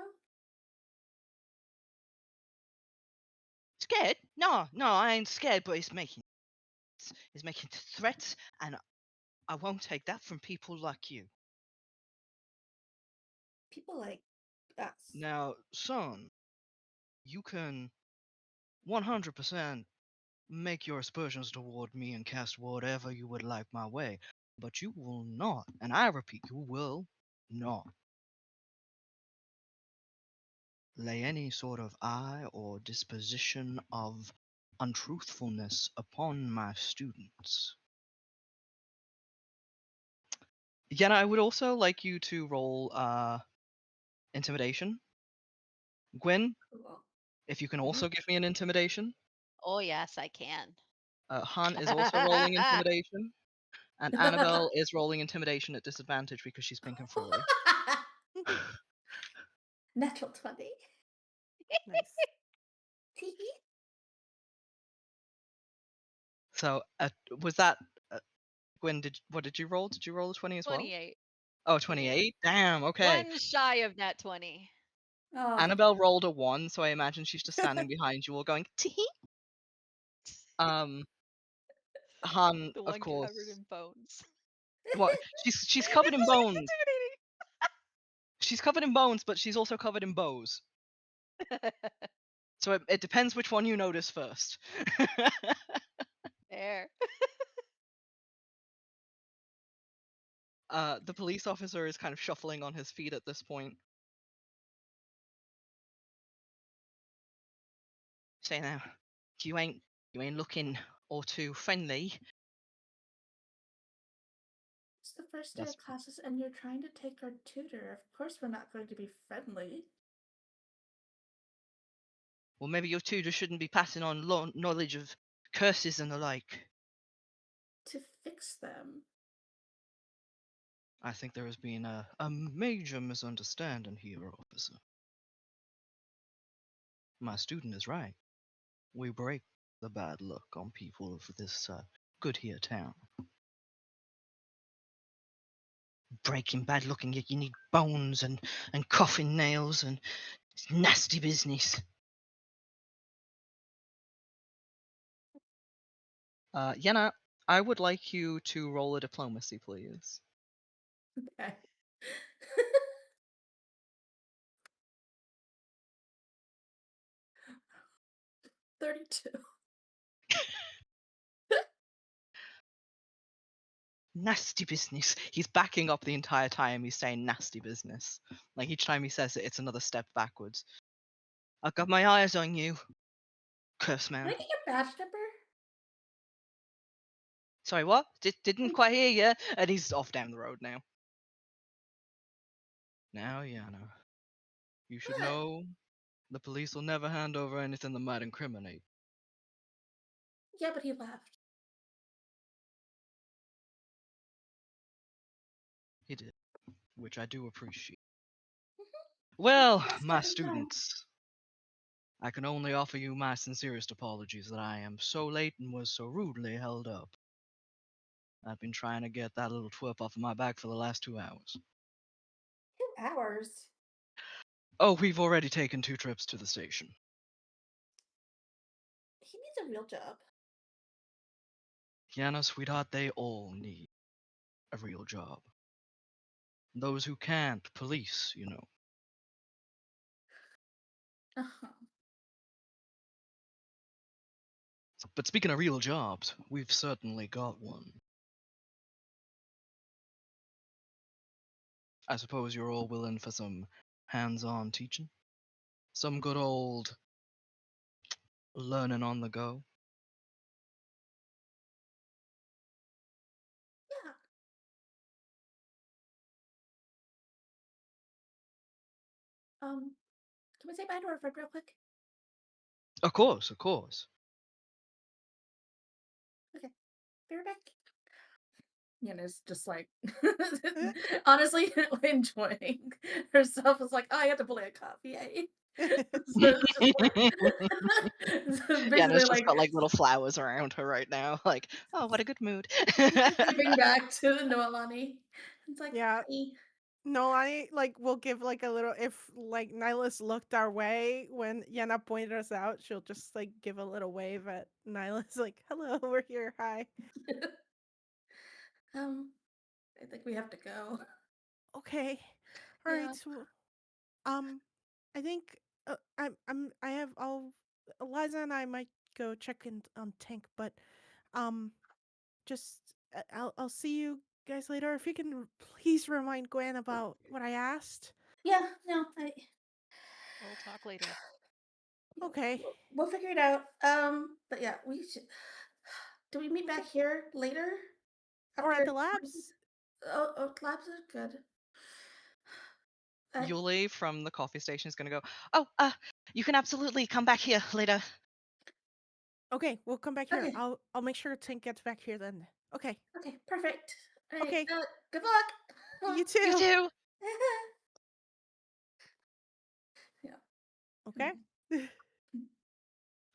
Scared? No, I ain't scared, but it's making threats, and I won't take that from people like you. People like us. Now, son, you can 100% make your aspersions toward me and cast whatever you would like my way, but you will not, and I repeat, you will not lay any sort of eye or disposition of untruthfulness upon my students. Yenna, I would also like you to roll intimidation. Gwynn, Cool. if you can also give me an intimidation. Oh yes, I can. Han is also rolling intimidation. And Annabelle is rolling intimidation at disadvantage because she's pink and furry. Natural 20. Nice. So was that Gwynn? What did you roll? Did you roll a 20 as well? 28. Oh, 28. Damn. Okay. One shy of nat 20. Oh, Annabelle rolled a 1, so I imagine she's just standing behind you all going, tee. Han, The of one course. covered in bones. What? She's covered in bones. She's covered in bones, but she's also covered in bows. So it depends which one you notice first. There. The police officer is kind of shuffling on his feet at this point. Say now, you ain't looking all too friendly. It's the first day That's- of classes, and you're trying to take our tutor. Of course, we're not going to be friendly. Well, maybe your tutor shouldn't be passing on knowledge of curses and the like. To fix them. I think there has been a major misunderstanding here, officer. My student is right. We break the bad luck on people of this good here town. Breaking bad luck, and yet you need bones and coffin nails, and it's nasty business. Yenna, I would like you to roll a diplomacy, please. Okay. 32. Nasty business. He's backing up the entire time he's saying nasty business. Like each time he says it, it's another step backwards. I've got my eyes on you, curse Can I man. get your badge number? Sorry, what? Didn't quite hear you. And he's off down the road now. Now, Yana, you should What? know the police will never hand over anything that might incriminate. Yeah, but he left. He did, which I do appreciate. Well, Just my let me know. students, I can only offer you my sincerest apologies that I am so late and was so rudely held up. I've been trying to get that little twerp off of my back for the last 2 hours. 2 hours. Oh, we've already taken 2 trips to the station. He needs a real job. Yana, sweetheart, they all need a real job. Those who can't, police, you know. Uh-huh. But speaking of real jobs, we've certainly got one. I suppose you're all willing for some hands-on teaching? Some good old learning on the go? Yeah. Can we say bye to our friend real quick? Of course, of course. Okay. Be right back. Yenna's just like honestly enjoying herself. It's like, oh, I have to play a coffee. Eh? So it's just like, so basically Yana's just like got like little flowers around her right now. Like, oh, what a good mood. giving back to Noelani. It's like, Yeah. "Hey." Noelani like will give like a little, if like Nihilus looked our way when Yenna pointed us out, she'll just like give a little wave at Nihilus like, hello, we're here, hi. I think we have to go. Okay. All right. Yeah. So, I think I have all Eliza and I might go check in on Tink, but just I'll see you guys later. If you can please remind Gwen about what I asked. Yeah, no, We'll talk later. Okay. we'll figure it out. But yeah, we should. Do we meet back here later? Or at After the labs. oh, labs are good. Yulie from the coffee station is gonna go, oh, you can absolutely come back here later. Okay, we'll come back here. Okay. I'll make sure Tink gets back here then. Okay. Okay, perfect. All right, Okay. good luck. You too. You too. Yeah. Okay.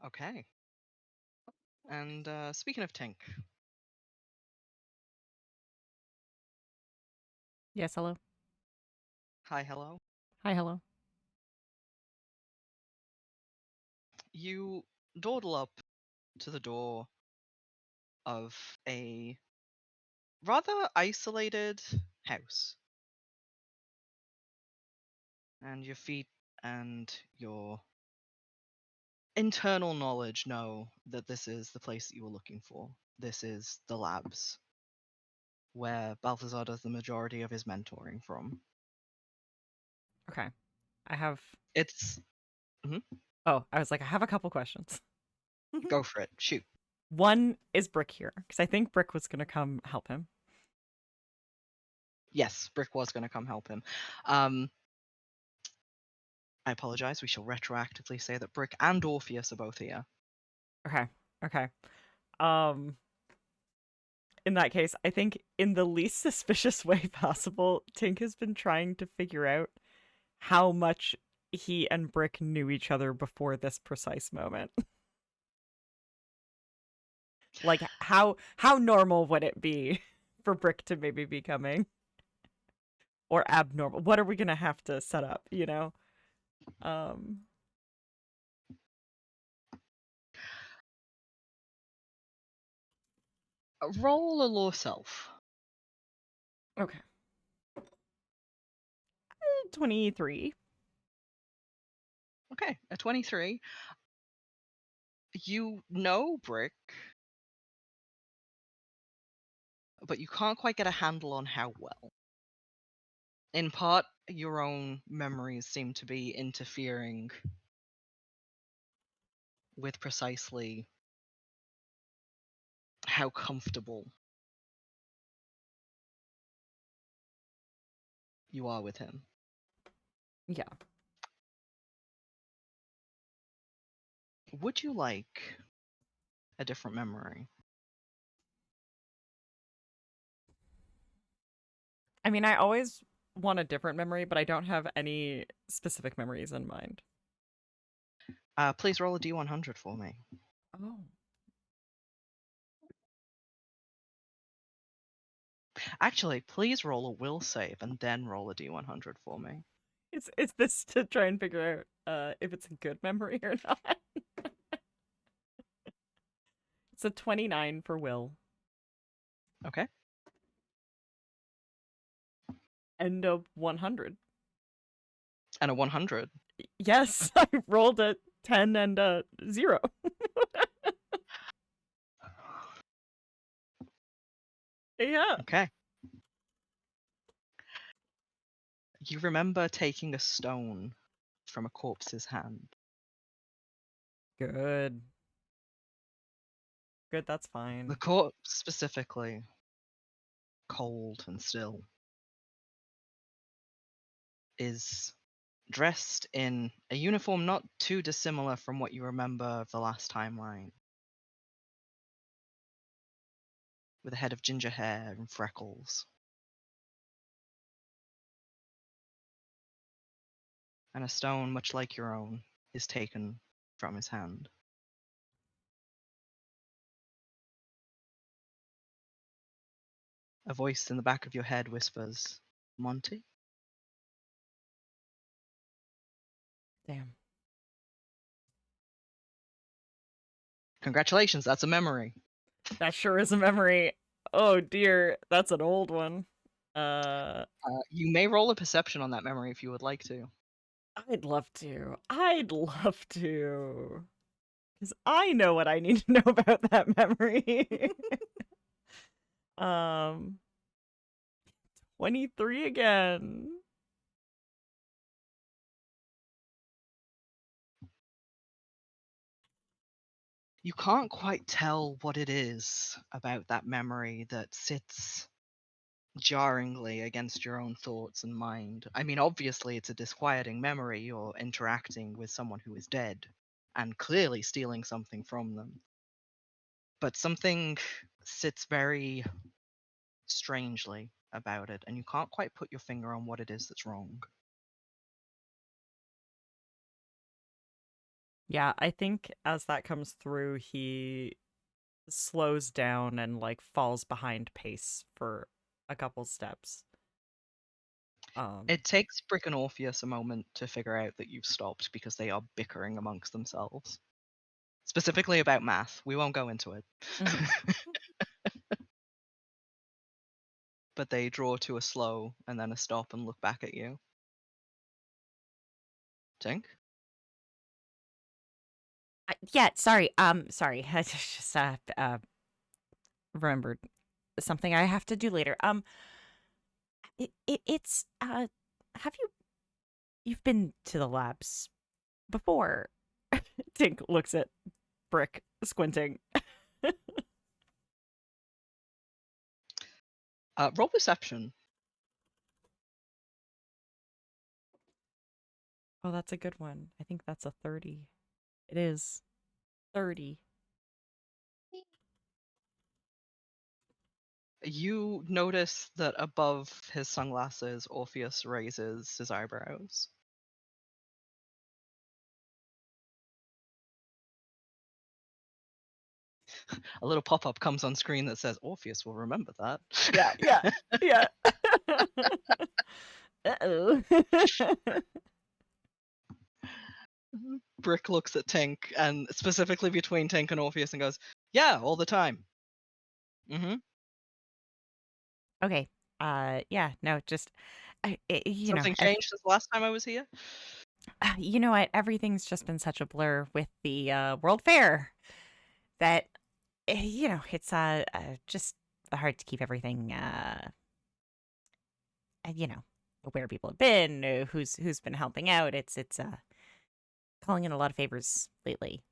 Okay. And speaking of Tink, Yes, hello. hi, hello. Hi, hello. you dawdle up to the door of a rather isolated house. And your feet and your internal knowledge know that this is the place that you were looking for. This is the labs, where Balthazar does the majority of his mentoring from. Okay. I have. It's... Oh, I was like, I have a couple questions. Go for it. Shoot. One, is Brick here? Because I think Brick was going to come help him. Yes, Brick was going to come help him. I apologize. We shall retroactively say that Brick and Orpheus are both here. Okay. Okay. In that case, I think in the least suspicious way possible, Tink has been trying to figure out how much he and Brick knew each other before this precise moment. Like, how normal would it be for Brick to maybe be coming? Or abnormal? What are we gonna have to set up, you know? Roll a law self. Okay. 23. Okay, a 23. You know Brick, but you can't quite get a handle on how well. In part, your own memories seem to be interfering with precisely how comfortable you are with him. Yeah. Would you like a different memory? I mean, I always want a different memory, but I don't have any specific memories in mind. Please roll a D100 for me. Oh. Actually, please roll a will save and then roll a D100 for me. Is this to try and figure out if it's a good memory or not? It's a 29 for Will. Okay. And a 100. And a 100. Yes, I rolled a 10 and a 0. Yeah. Okay. You remember taking a stone from a corpse's hand. Good. Good, that's fine. The corpse specifically, cold and still, is dressed in a uniform not too dissimilar from what you remember of the last timeline. With a head of ginger hair and freckles. And a stone much like your own is taken from his hand. A voice in the back of your head whispers, "Monty?" Damn. Congratulations, that's a memory. That sure is a memory. Oh dear, that's an old one. You may roll a perception on that memory if you would like to. I'd love to. I'd love to. Because I know what I need to know about that memory. 23 again. You can't quite tell what it is about that memory that sits jarringly against your own thoughts and mind. I mean, obviously, it's a disquieting memory. You're interacting with someone who is dead and clearly stealing something from them. But something sits very strangely about it, and you can't quite put your finger on what it is that's wrong. Yeah, I think as that comes through, he slows down and like falls behind pace for a couple steps. It takes Brick and Orpheus a moment to figure out that you've stopped because they are bickering amongst themselves. Specifically about math. We won't go into it. But they draw to a slow and then a stop and look back at you. Tink? Yeah, sorry. Sorry. I just remembered something I have to do later. It's have you've been to the labs before? Tink looks at Brick, squinting. Roll perception. Oh, that's a good one. I think that's a 30. It is 30. You notice that above his sunglasses, Orpheus raises his eyebrows. A little pop-up comes on screen that says, Orpheus will remember that. Yeah. Uh-oh. Brick looks at Tink, and specifically between Tink and Orpheus, and goes, yeah, all the time. Mm-hmm. Okay. Yeah, no, just Something changed since the last time I was here? you know what? Everything's just been such a blur with the World Fair that it's just hard to keep everything where people have been, who's been helping out. It's calling in a lot of favors lately,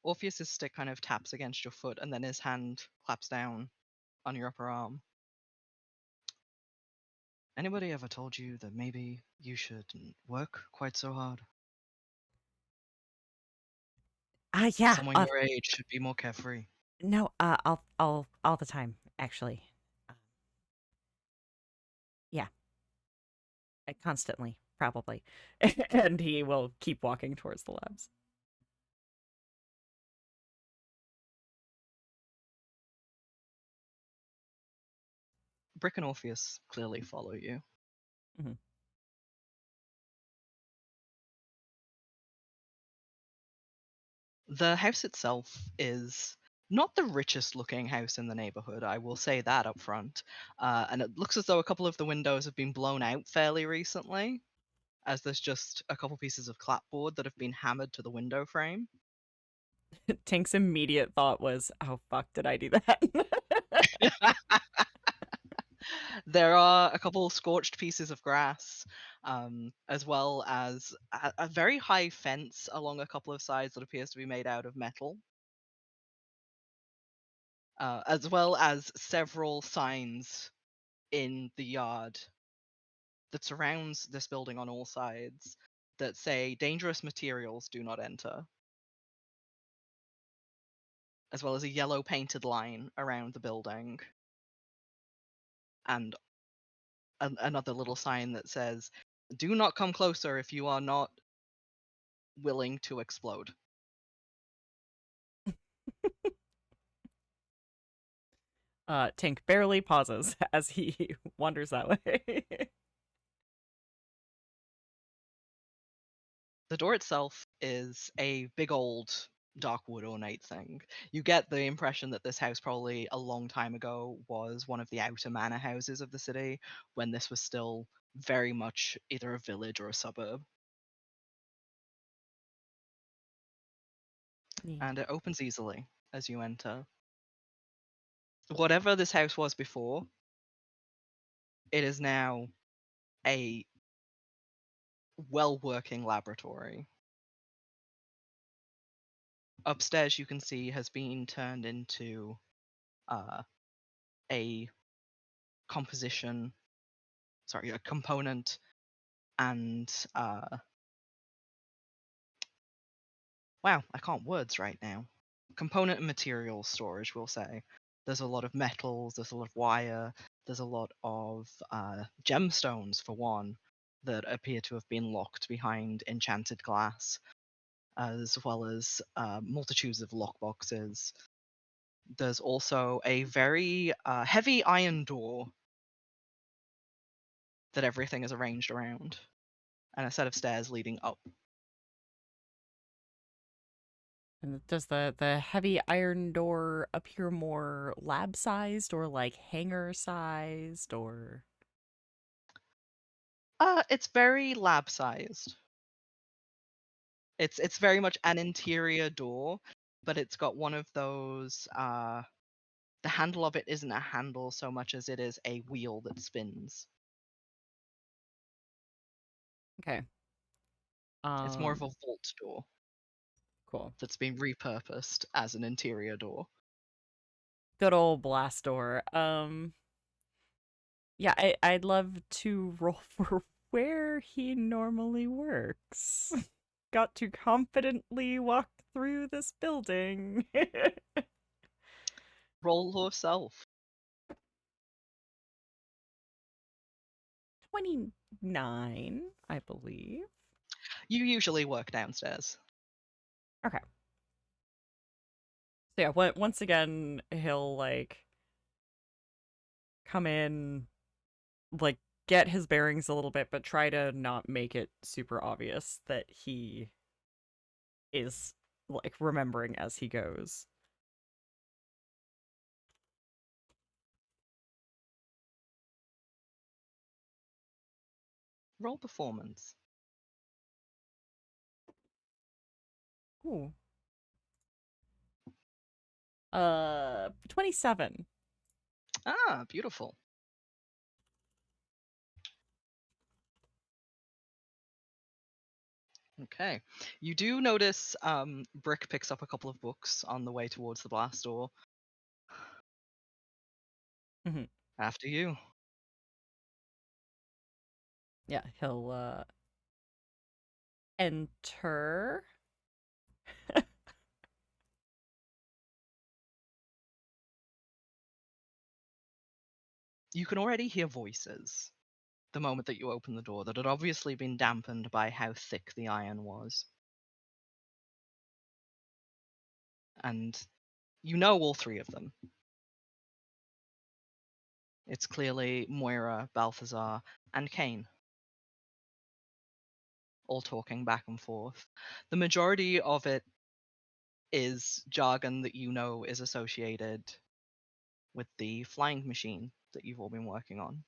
Orpheus's stick kind of taps against your foot, and then his hand claps down on your upper arm. Anybody ever told you that maybe you shouldn't work quite so hard? Yeah. Someone your age should be more carefree. No, all the time, actually. Yeah. Constantly, probably. And he will keep walking towards the labs. Brick and Orpheus clearly follow you. Mhm. The house itself is not the richest looking house in the neighborhood, I will say that up front. And it looks as though a couple of the windows have been blown out fairly recently, as there's just a couple pieces of clapboard that have been hammered to the window frame. Tink's immediate thought was, oh, fuck, did I do that? There are a couple scorched pieces of grass, as well as a very high fence along a couple of sides that appears to be made out of metal. As well as several signs in the yard that surrounds this building on all sides that say dangerous materials do not enter, as well as a yellow painted line around the building, and another little sign that says do not come closer if you are not willing to explode. Tink barely pauses as he wanders that way. The door itself is a big old dark wood ornate thing. You get the impression that this house probably a long time ago was one of the outer manor houses of the city, when this was still very much either a village or a suburb. And it opens easily as you enter. Whatever this house was before, it is now a well-working laboratory. Upstairs, you can see, has been turned into a component and wow, I can't words right now. Component and material storage, we'll say. There's a lot of metals, there's a lot of wire, there's a lot of gemstones, for one, that appear to have been locked behind enchanted glass, as well as multitudes of lockboxes. There's also a very heavy iron door that everything is arranged around, and a set of stairs leading up. And does the heavy iron door appear more lab-sized or like hangar-sized or... It's very lab-sized. It's very much an interior door, but it's got one of those, the handle of it isn't a handle so much as it is a wheel that spins. Okay. It's more of a vault door Cool. that's been repurposed as an interior door. Good old blast door. Yeah, I'd love to roll for where he normally works. Got to confidently walk through this building. Roll yourself. 29, I believe. You usually work downstairs. Okay. So yeah, once again, he'll like come in, like get his bearings a little bit, but try to not make it super obvious that he is like remembering as he goes. Roll performance. Ooh. 27. Ah, beautiful. Okay. You do notice Brick picks up a couple of books on the way towards the blast door. Mhm. After you. Yeah, he'll enter. You can already hear voices the moment that you open the door that had obviously been dampened by how thick the iron was. And you know all three of them. It's clearly Moira, Balthazar, and Kane, all talking back and forth. The majority of it is jargon that you know is associated with the flying machine that you've all been working on.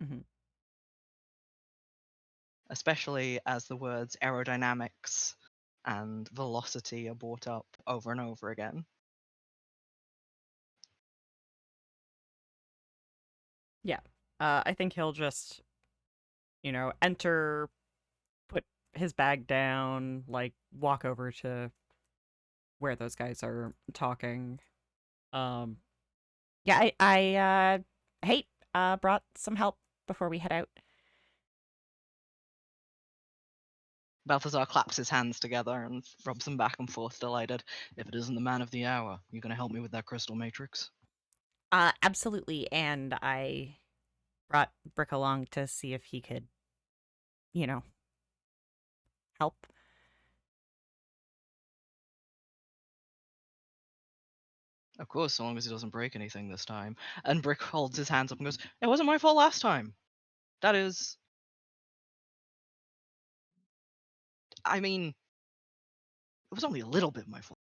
Mhm. Especially as the words aerodynamics and velocity are brought up over and over again. Yeah. I think he'll just, enter, put his bag down, like walk over to where those guys are talking. Yeah, hey, brought some help before we head out. Balthazar claps his hands together and rubs them back and forth, delighted. If it isn't the man of the hour, you gonna help me with that crystal matrix? Absolutely, and I brought Brick along to see if he could, help. Of course, so long as he doesn't break anything this time. And Brick holds his hands up and goes, "It wasn't my fault last time. That is... I mean, it was only a little bit my fault."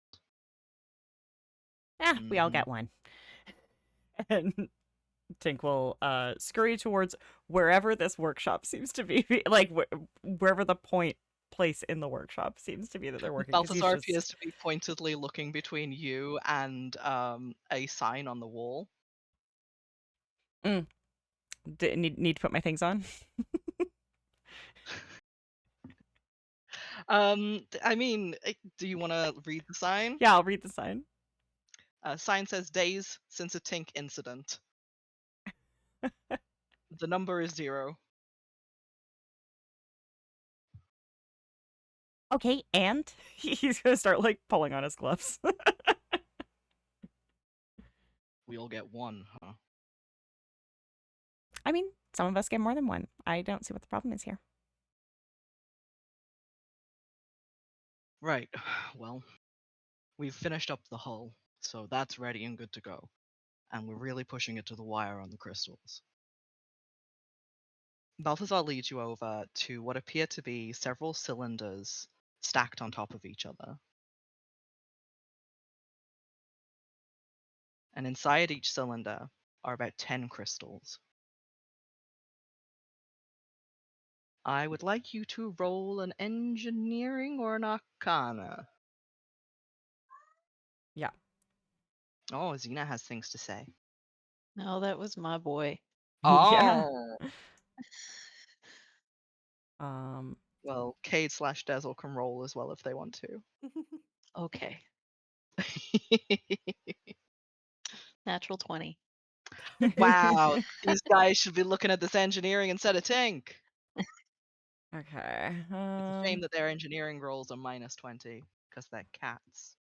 We all Mhm. get one. And Tink will scurry towards wherever this workshop seems to be, like wherever the place in the workshop seems to be that they're working. 'Cause he's Balthazar just... appears to be pointedly looking between you and a sign on the wall. need to put my things on. I mean, do you want to read the sign? Yeah, I'll read the sign. Sign says days since a Tink incident. The number is 0. Okay, and he's gonna start like pulling on his gloves. We all get 1, huh? I mean, some of us get more than one. I don't see what the problem is here. Right. Well, we've finished up the hull, so that's ready and good to go. And we're really pushing it to the wire on the crystals. Balthazar leads you over to what appear to be several cylinders stacked on top of each other. And inside each cylinder are about 10 crystals. I would like you to roll an engineering or an arcana. Yeah. Oh, Xena has things to say. No, that was my boy. Yeah. Oh. Well, Cade/Dazzle can roll as well if they want to. Okay. Natural 20. Wow, these guys should be looking at this engineering instead of Tink. Okay. It's a shame that their engineering rolls are -20 because they're cats.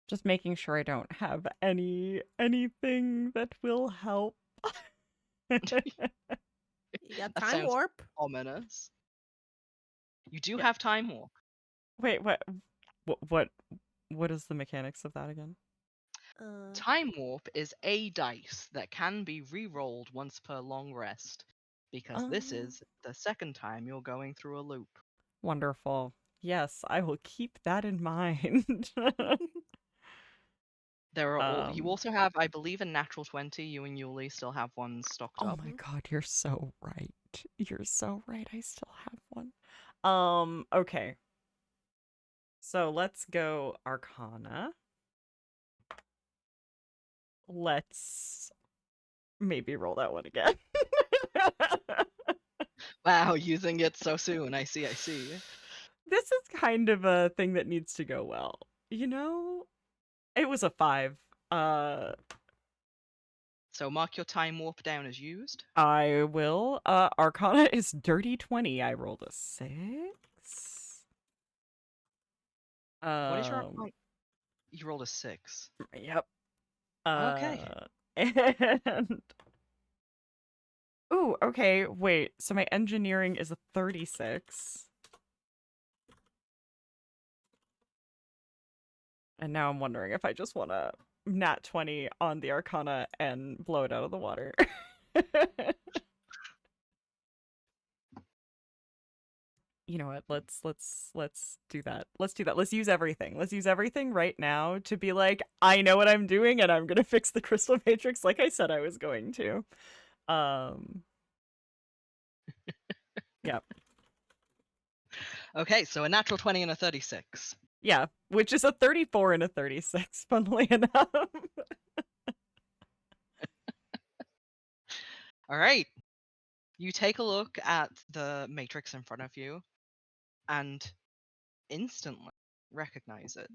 Just making sure I don't have anything that will help. You got That time sounds warp. ominous. You do Yeah. have time warp. Wait, what is the mechanics of that again? Time warp is a dice that can be re-rolled once per long rest, because this is the second time you're going through a loop. Wonderful. Yes, I will keep that in mind. There are you also have, I believe, a natural 20. You and Yulie still have one stocked Oh up. my god, you're so right. You're so right. I still have one. Okay. So let's go Arcana. Let's maybe roll that one again. Wow, using it so soon. I see. This is kind of a thing that needs to go well. You know, it was a 5. So mark your time warp down as used. I will. Arcana is dirty 20. I rolled a 6. What is your arcana? You rolled a 6. Yep. Okay. And ooh, okay, wait. So my engineering is a 36. And now I'm wondering if I just want to nat 20 on the Arcana and blow it out of the water. You know what? Let's do that. Let's do that. Let's use everything. Let's use everything right now to be like, I know what I'm doing and I'm going to fix the crystal matrix like I said I was going to. Yep. Okay, so a natural 20 and a 36. Yeah, which is a 34 and a 36, funnily enough. All right. You take a look at the matrix in front of you and instantly recognize it.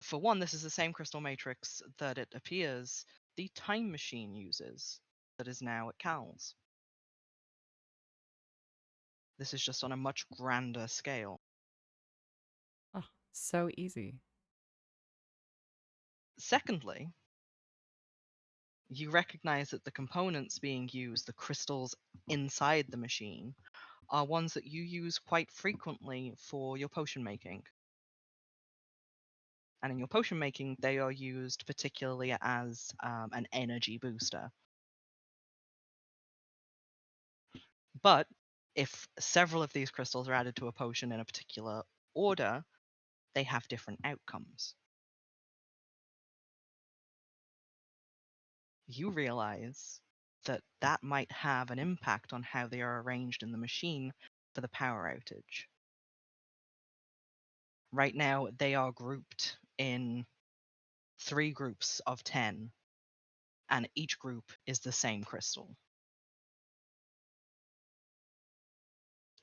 For one, this is the same crystal matrix that it appears the time machine uses that is now at Cal's. This is just on a much grander scale. Oh, so easy. Secondly, you recognize that the components being used, the crystals inside the machine, are ones that you use quite frequently for your potion making. And in your potion making, they are used particularly as an energy booster. But if several of these crystals are added to a potion in a particular order, they have different outcomes. You realize that that might have an impact on how they are arranged in the machine for the power outage. Right now, they are grouped in 3 groups of 10, and each group is the same crystal.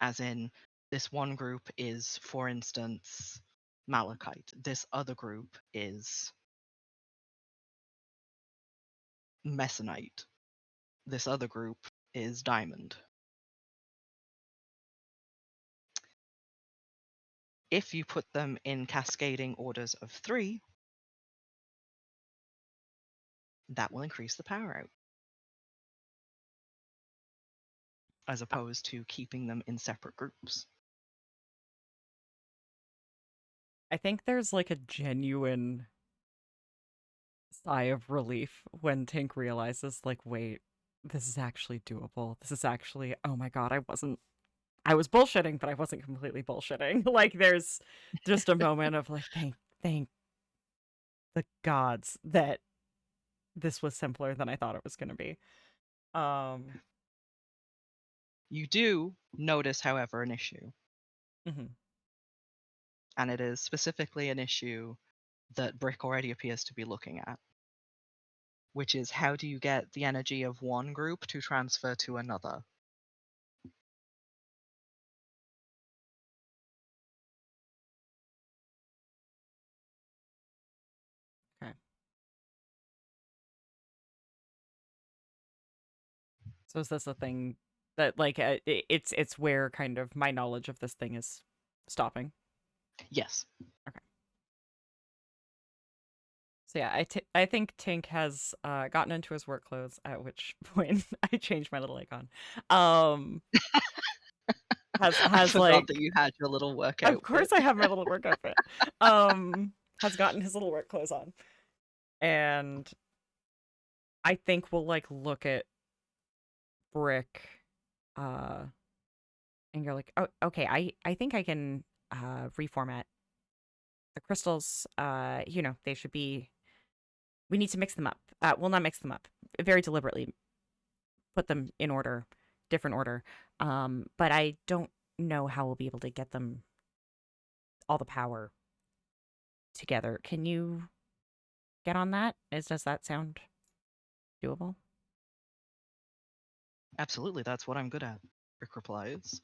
As in, this one group is, for instance, malachite. This other group is mesonite. This other group is diamond. If you put them in cascading orders of 3, that will increase the power out, as opposed to keeping them in separate groups. I think there's like a genuine sigh of relief when Tink realizes, like, wait, this is actually doable. This is actually, oh my god, I was bullshitting, but I wasn't completely bullshitting. Like, there's just a moment of like, thank the gods that this was simpler than I thought it was going to be. You do notice, however, an issue. Mhm. And it is specifically an issue that Brick already appears to be looking at, which is how do you get the energy of one group to transfer to another? Okay. So is this a thing that like it's where kind of my knowledge of this thing is stopping? Yes. So yeah, I think Tink has gotten into his work clothes, at which point I changed my little icon. I Has forgot like, that you had your little work of outfit. course I have my little work outfit. Has gotten his little work clothes on. And I think we'll like look at Brick and you're like, "Oh, okay, I think I can reformat the crystals. You know, they should be, we need to mix them up. Well, not mix them up. Very deliberately put them in order, different order. But I don't know how we'll be able to get them all the power together. Can you get on that? Does that sound doable?" Absolutely, that's what I'm good at, Brick replies.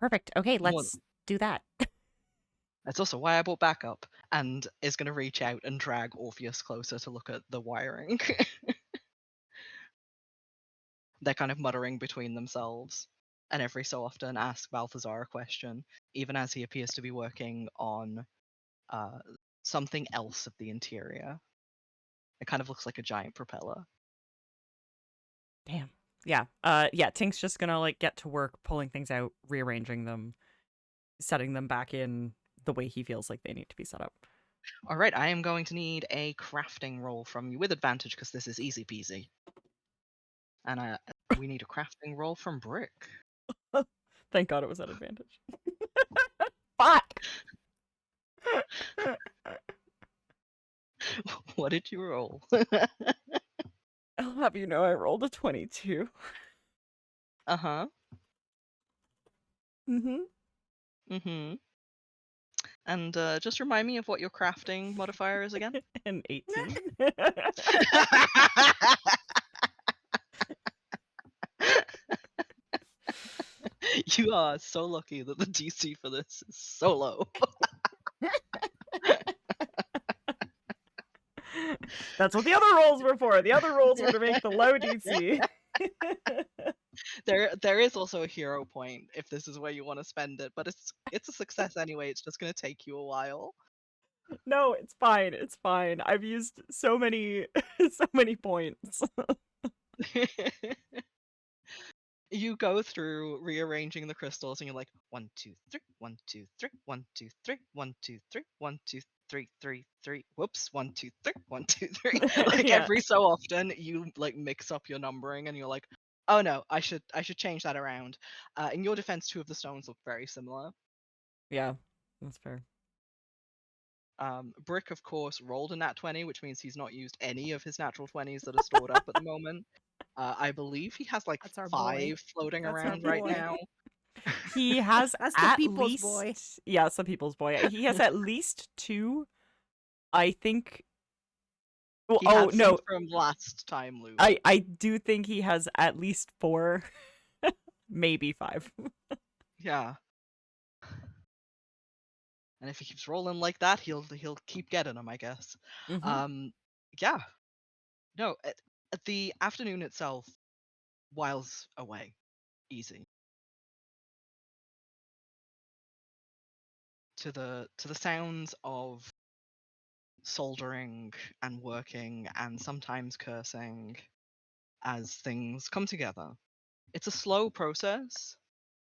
Perfect. Okay, Well, let's do that. that's also why I bought backup, and is going to reach out and drag Orpheus closer to look at the wiring. They're kind of muttering between themselves, and every so often ask Balthazar a question, even as he appears to be working on something else of the interior. It kind of looks like a giant propeller. Damn. Yeah. Yeah, Tink's just gonna like get to work pulling things out, rearranging them, setting them back in the way he feels like they need to be set up. All right, I am going to need a crafting roll from you with advantage because this is easy peasy. And we need a crafting roll from Brick. Thank God it was at advantage. Fuck! What did you roll? I'll have you know I rolled a 22. Uh-huh. Mm-hmm. And just remind me of what your crafting modifier is again. An 18. You are so lucky that the DC for this is so low. That's what the other rolls were for. The other rolls were to make the low DC. There is also a hero point if this is where you want to spend it, but it's a success anyway. It's just gonna take you a while. No, it's fine. It's fine. I've used so many so many points. You go through rearranging the crystals and you're like 1 2 3 1 2 3 1 2 3 1 2 3 1 2 3 3 3 whoops 1 2 3 1 2 3 like Yeah. every so often you like mix up your numbering and you're like, oh no, I should change that around. In your defense, two of the stones look very similar. Yeah, that's fair. Brick, of course, rolled a nat 20, which means he's not used any of his natural 20s that are stored up at the moment. I believe he has like That's our 5 boy. floating That's our around right boy. now. He has That's the at people's least boy. Yeah, some people's boy. He has at least 2. I think. Well, He oh had some no, from last time, Luke. I do think he has at least 4, maybe 5. Yeah. And if he keeps rolling like that, he'll keep getting them, I guess. Mhm. Yeah. No, the afternoon itself whiles away easy. To the sounds of soldering and working and sometimes cursing as things come together. It's a slow process,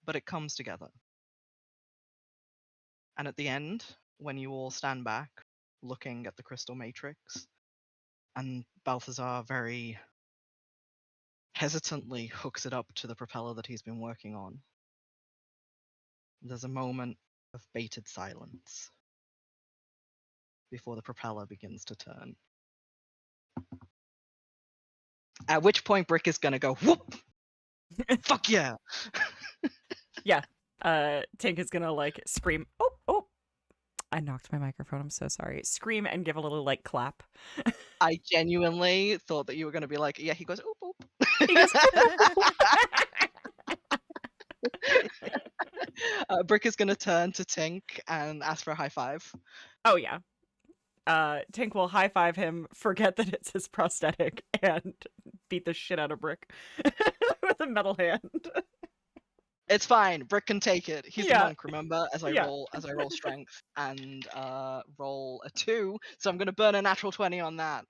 but it comes together. And at the end, when you all stand back, looking at the crystal matrix, and Balthazar very hesitantly hooks it up to the propeller that he's been working on. There's a moment of bated silence before the propeller begins to turn. At which point Brick is gonna go, whoop! Fuck yeah! Yeah. Tink is gonna like scream. Oh! I knocked my microphone. I'm so sorry. Scream and give a little like clap. I genuinely thought that you were gonna be like, yeah, he goes, oop, oop. He goes, Brick is gonna turn to Tink and ask for a high five. oh yeah. Tink will high five him, forget that it's his prosthetic, and beat the shit out of Brick with a metal hand. It's fine. Brick can take it. He's Yeah. a monk, remember? As I Yeah. roll strength and roll a 2, so I'm gonna burn a natural 20 on that.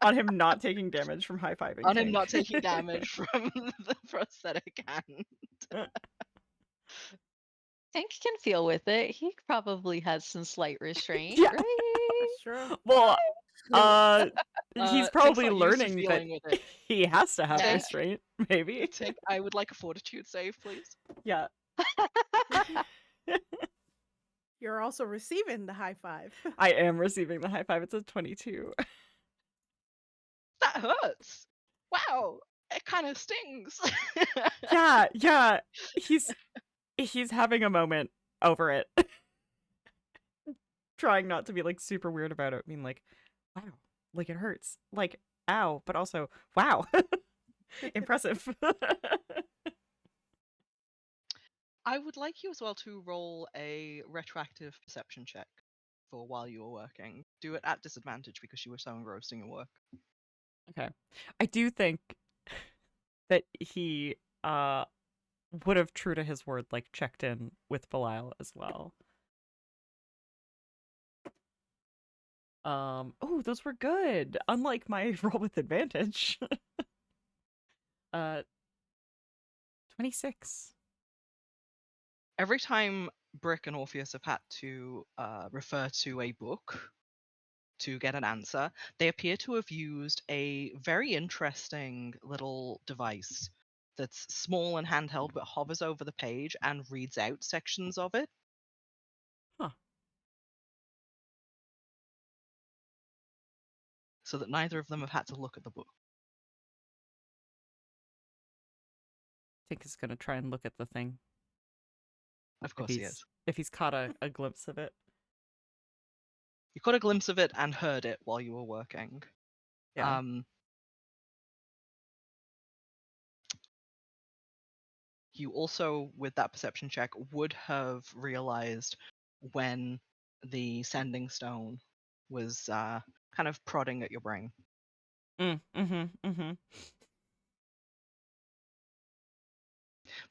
On him not taking damage from high fiving. On him Tink. not taking damage from the prosthetic hand. Tink can feel with it. He probably has some slight restraint, Yeah. right? That's true. Well, he's Tink's probably not used to learning that feeling with it. he has to have Yeah. restraint, maybe. Tink, I would like a fortitude save, please. Yeah. You're also receiving the high five. I am receiving the high five. It's a 22. That hurts. Wow, it kind of stings. Yeah. He's having a moment over it. Trying not to be like super weird about it. I mean, like, wow, like it hurts. Like, ow, but also, wow. Impressive. I would like you as well to roll a retroactive perception check for while you were working. Do it at disadvantage because you were so engrossed in your work. Okay. I do think that he would have, true to his word, like checked in with Belial as well. Oh, those were good. Unlike my roll with advantage. 26. Every time Brick and Orpheus have had to refer to a book to get an answer, they appear to have used a very interesting little device that's small and handheld but hovers over the page and reads out sections of it. Huh. So that neither of them have had to look at the book. Tink is gonna try and look at the thing. Of course he is. If he's caught a glimpse of it. You caught a glimpse of it and heard it while you were working. Yeah. You also, with that perception check, would have realized when the sending stone was kind of prodding at your brain. Mm-hmm.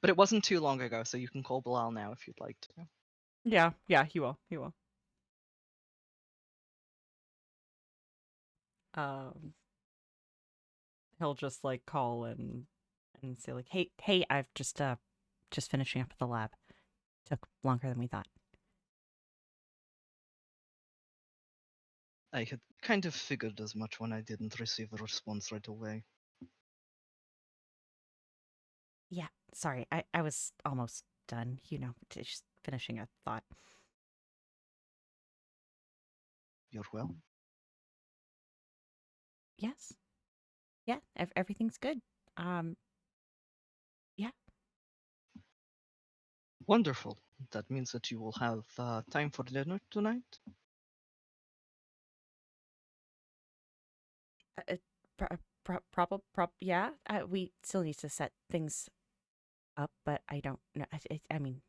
But it wasn't too long ago, so you can call Bilal now if you'd like to. Yeah, he will. He'll just like call and say like, hey, I've just finishing up at the lab. Took longer than we thought. I had kind of figured as much when I didn't receive a response right away. Yeah, sorry, I was almost done, just finishing a thought. You're well? Yes. Yeah, everything's good. Yeah. Wonderful. That means that you will have time for dinner tonight? Yeah. We still need to set things up, but I don't know. I mean,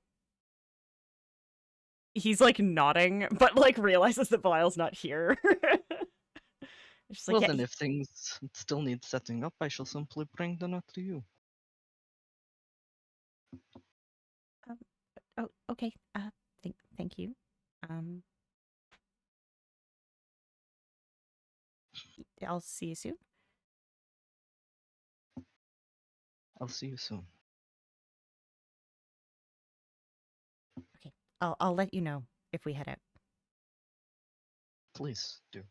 he's like nodding, but like realizes that Belial's not here. Just like, Well, yeah, then if things still need setting up, I shall simply bring dinner to you. oh, okay. Thank you. I'll see you soon. I'll see you soon. Okay. I'll let you know if we head out. Please do.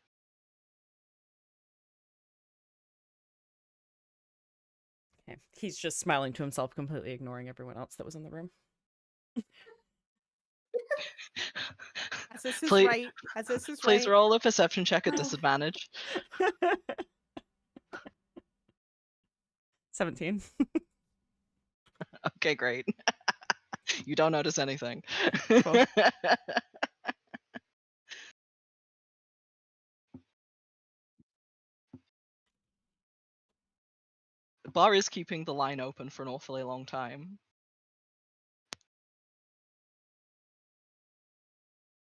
Okay. He's just smiling to himself, completely ignoring everyone else that was in the room. As this is Please, right. As this is please right. roll a perception check at disadvantage. 17. Okay, great. You don't notice anything. Cool. The bar is keeping the line open for an awfully long time.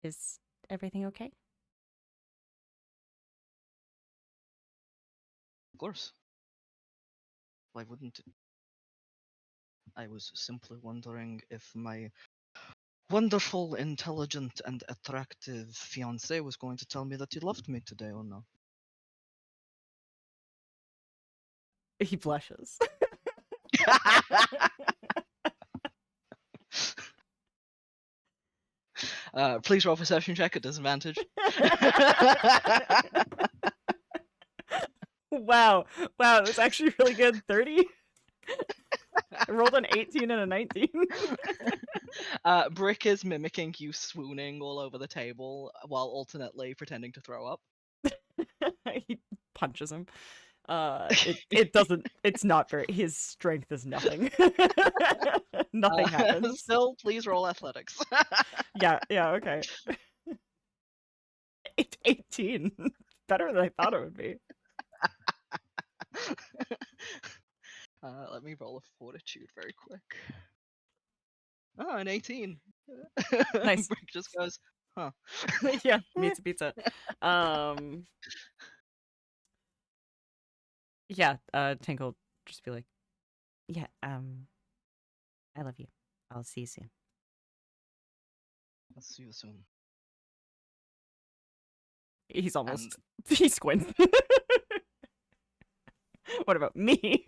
Is everything okay? Of course. Why wouldn't it? I was simply wondering if my wonderful, intelligent, and attractive fiancé was going to tell me that he loved me today or not. He blushes. Please roll perception check at disadvantage. Wow, it was actually really good. 30. I rolled an 18 and a 19. Brick is mimicking you swooning all over the table while alternately pretending to throw up. He punches him. It doesn't. It's not very. His strength is nothing. Nothing happens. Still, please roll athletics. Yeah. Okay. It's 18. Better than I thought it would be. Let me roll a fortitude very quick. Oh, an 18. Nice. Brick just goes, huh. Yeah, meets a pizza. Yeah, Tink will just be like, yeah, I love you. I'll see you soon. I'll see you soon. He's almost he's Gwynn. What about me?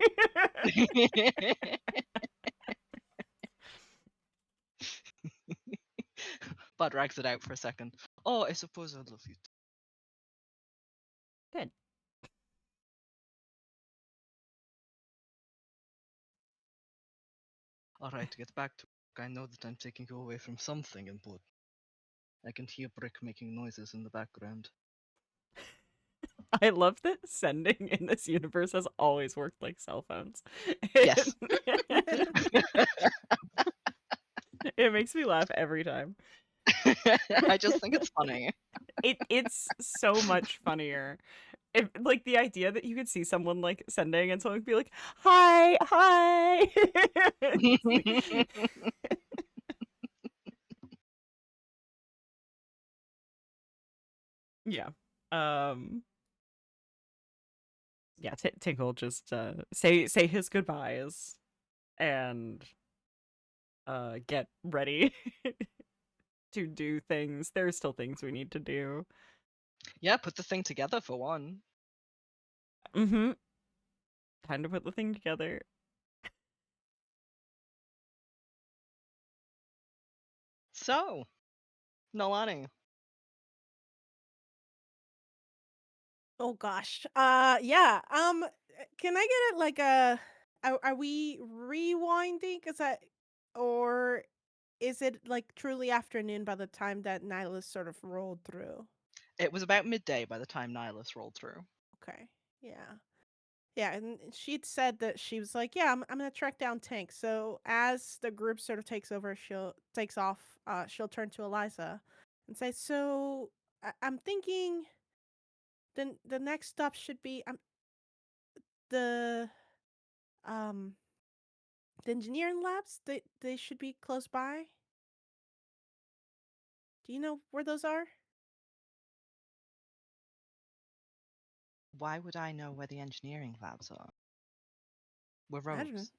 Bud drags it out for a second. Oh, I suppose I love you. Good. Alright, to get back to work, I know that I'm taking you away from something important. I can hear Brick making noises in the background. I love that sending in this universe has always worked like cell phones. Yes. It makes me laugh every time. I just think it's funny. It's so much funnier. If like the idea that you could see someone like sending and someone would be like, hi. Yeah. Yeah, Tinkle just say his goodbyes and get ready to do things. There's still things we need to do. Yeah, put the thing together for one. Mm-hmm. Time to put the thing together. So, Noelani. Oh gosh. Yeah. Can I get it like are we rewinding? Or is it like truly afternoon by the time that Nihilus sort of rolled through? It was about midday by the time Nihilus rolled through. Okay. Yeah. Yeah, and she'd said that she was like, "Yeah, I'm gonna track down Tink." So as the group sort of takes over, takes off. She'll turn to Eliza and say, "So I'm thinking the next stop should be the um the engineering labs. They should be close by. Do you know where those are?" Why would I know where the engineering labs are? We're I don't know. rogues.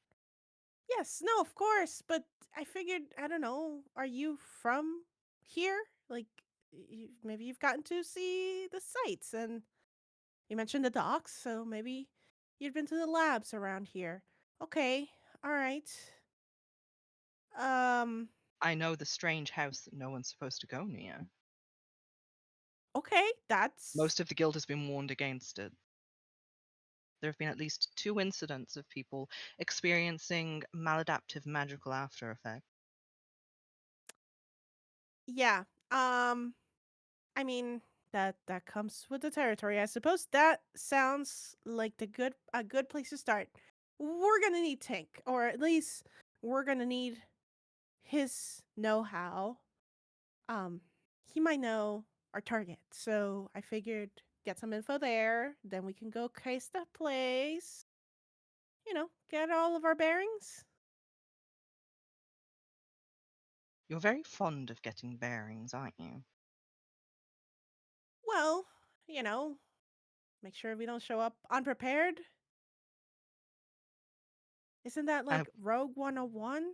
Yes, no, of course, but I figured, I don't know, are you from here? Like, maybe you've gotten to see the sights, and you mentioned the docks, so maybe you'd been to the labs around here. Okay, all right. I know the strange house that no one's supposed to go near. Okay, that's Most of the guild has been warned against it. there have been at least 2 incidents of people experiencing maladaptive magical after effects. Yeah. I mean that comes with the territory. I suppose that sounds like a good place to start. We're gonna need Tink, or at least we're gonna need his know-how. Um, he might know our target, so I figured get some info there, then we can go case the place. Get all of our bearings. You're very fond of getting bearings, aren't you? Well, make sure we don't show up unprepared. Isn't that I, like Rogue 101?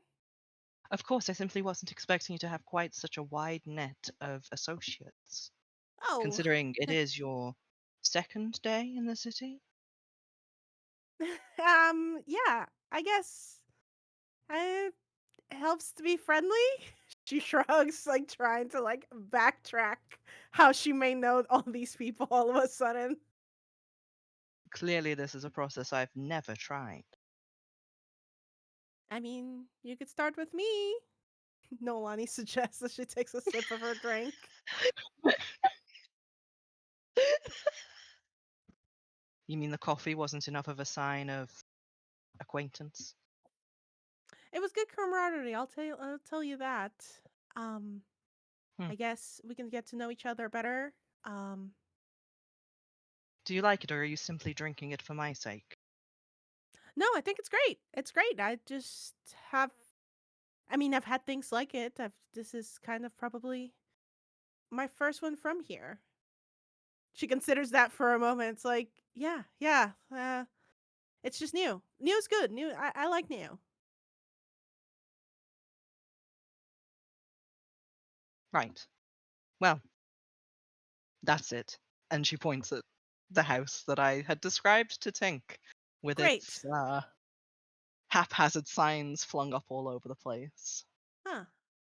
of course, I simply wasn't expecting you to have quite such a wide net of associates, Oh, considering it is your second day in the city. yeah, I guess it helps to be friendly. She shrugs, like trying to like backtrack how she may know all these people all of a sudden. Clearly, this is a process I've never tried. I mean, you could start with me. Noelani suggests as she takes a sip of her drink. You mean the coffee wasn't enough of a sign of acquaintance? It was good camaraderie. I'll tell you that. Um, Hmm. I guess we can get to know each other better. Do you like it, or are you simply drinking it for my sake? No, I think it's great. It's great. I just have. I mean, I've had things like it. This is kind of probably my first one from here. She considers that for a moment. It's like, yeah. It's just new. New's good. New. I like new. Right. Well, that's it. And she points at the house that I had described to Tink, with its Great. haphazard signs flung up all over the place. Huh.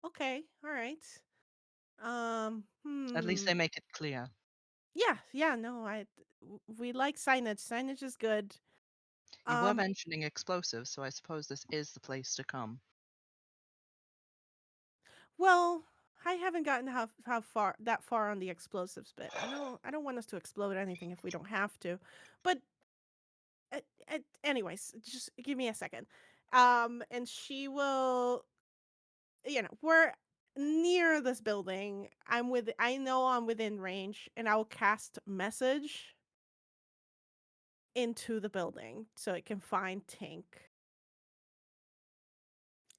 Okay. All right. At least they make it clear. Yeah. No, we like signage. Signage is good. You were Um. mentioning explosives, so I suppose this is the place to come. Well, I haven't gotten how far on the explosives bit. I don't want us to explode anything if we don't have to. But anyways, just give me a second. And she will. We're near this building. I know I'm within range, and I will cast message into the building so it can find Tink.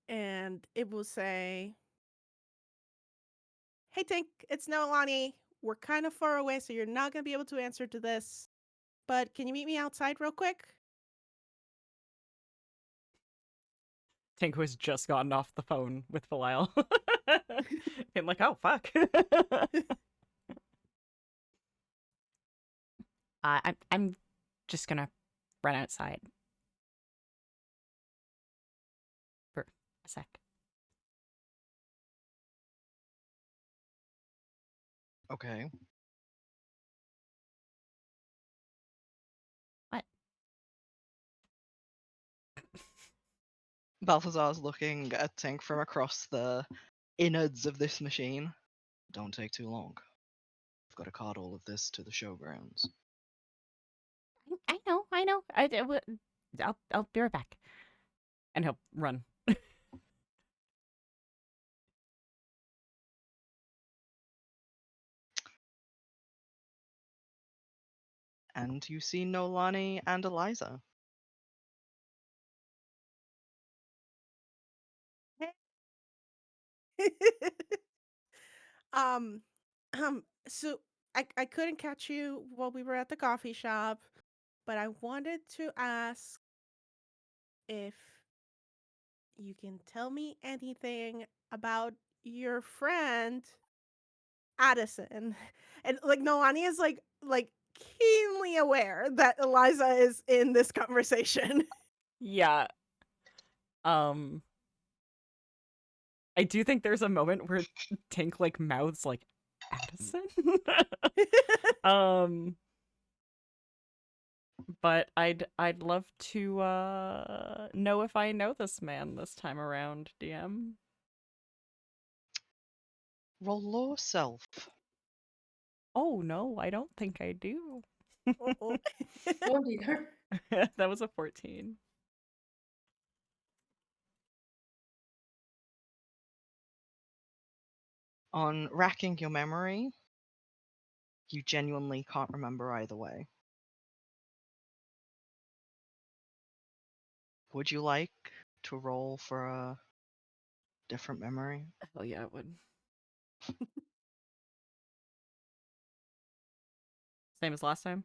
And it will say, "Hey Tink, it's Noelani. We're kind of far away, so you're not gonna be able to answer to this. But can you meet me outside real quick?" Tink has just gotten off the phone with Belial. And like, oh fuck. I'm just gonna run outside for a sec. Okay. What? Balthazar's looking at Tink from across the innards of this machine. Don't take too long. I've got to cart all of this to the showgrounds. I know. I'll be right back. And he'll run. And you see Noelani and Eliza. um, so I couldn't catch you while we were at the coffee shop, but I wanted to ask if you can tell me anything about your friend Addison. And like Noelani is like keenly aware that Eliza is in this conversation. Yeah. I do think there's a moment where Tink like mouths like Addison. But I'd love to know if I know this man this time around, DM. Roll law self. Oh no, I don't think I do. Uh-oh. Oh dear. That was a 14. On racking your memory, you genuinely can't remember either way. Would you like to roll for a different memory? Hell yeah, it would. Same as last time.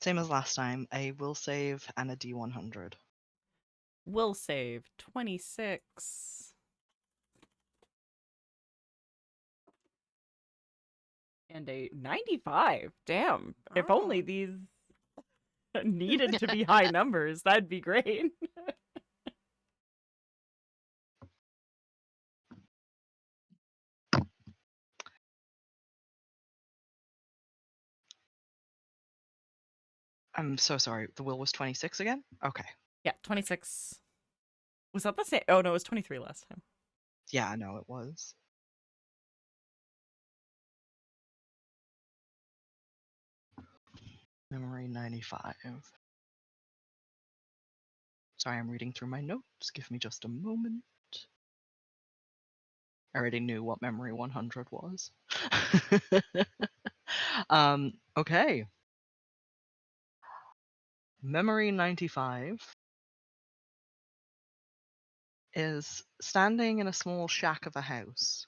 Same as last time, a will save and a D100. Will save 26. And a 95. Damn. If only Oh. these needed to be high numbers, that'd be great. I'm so sorry. The will was 26 again? Okay. Yeah, 26. Was that the same? Oh no, it was 23 last time. Yeah, I know it was. Memory 95. Sorry, I'm reading through my notes. Give me just a moment. I already knew what memory 100 was. Okay. Memory 95 is standing in a small shack of a house,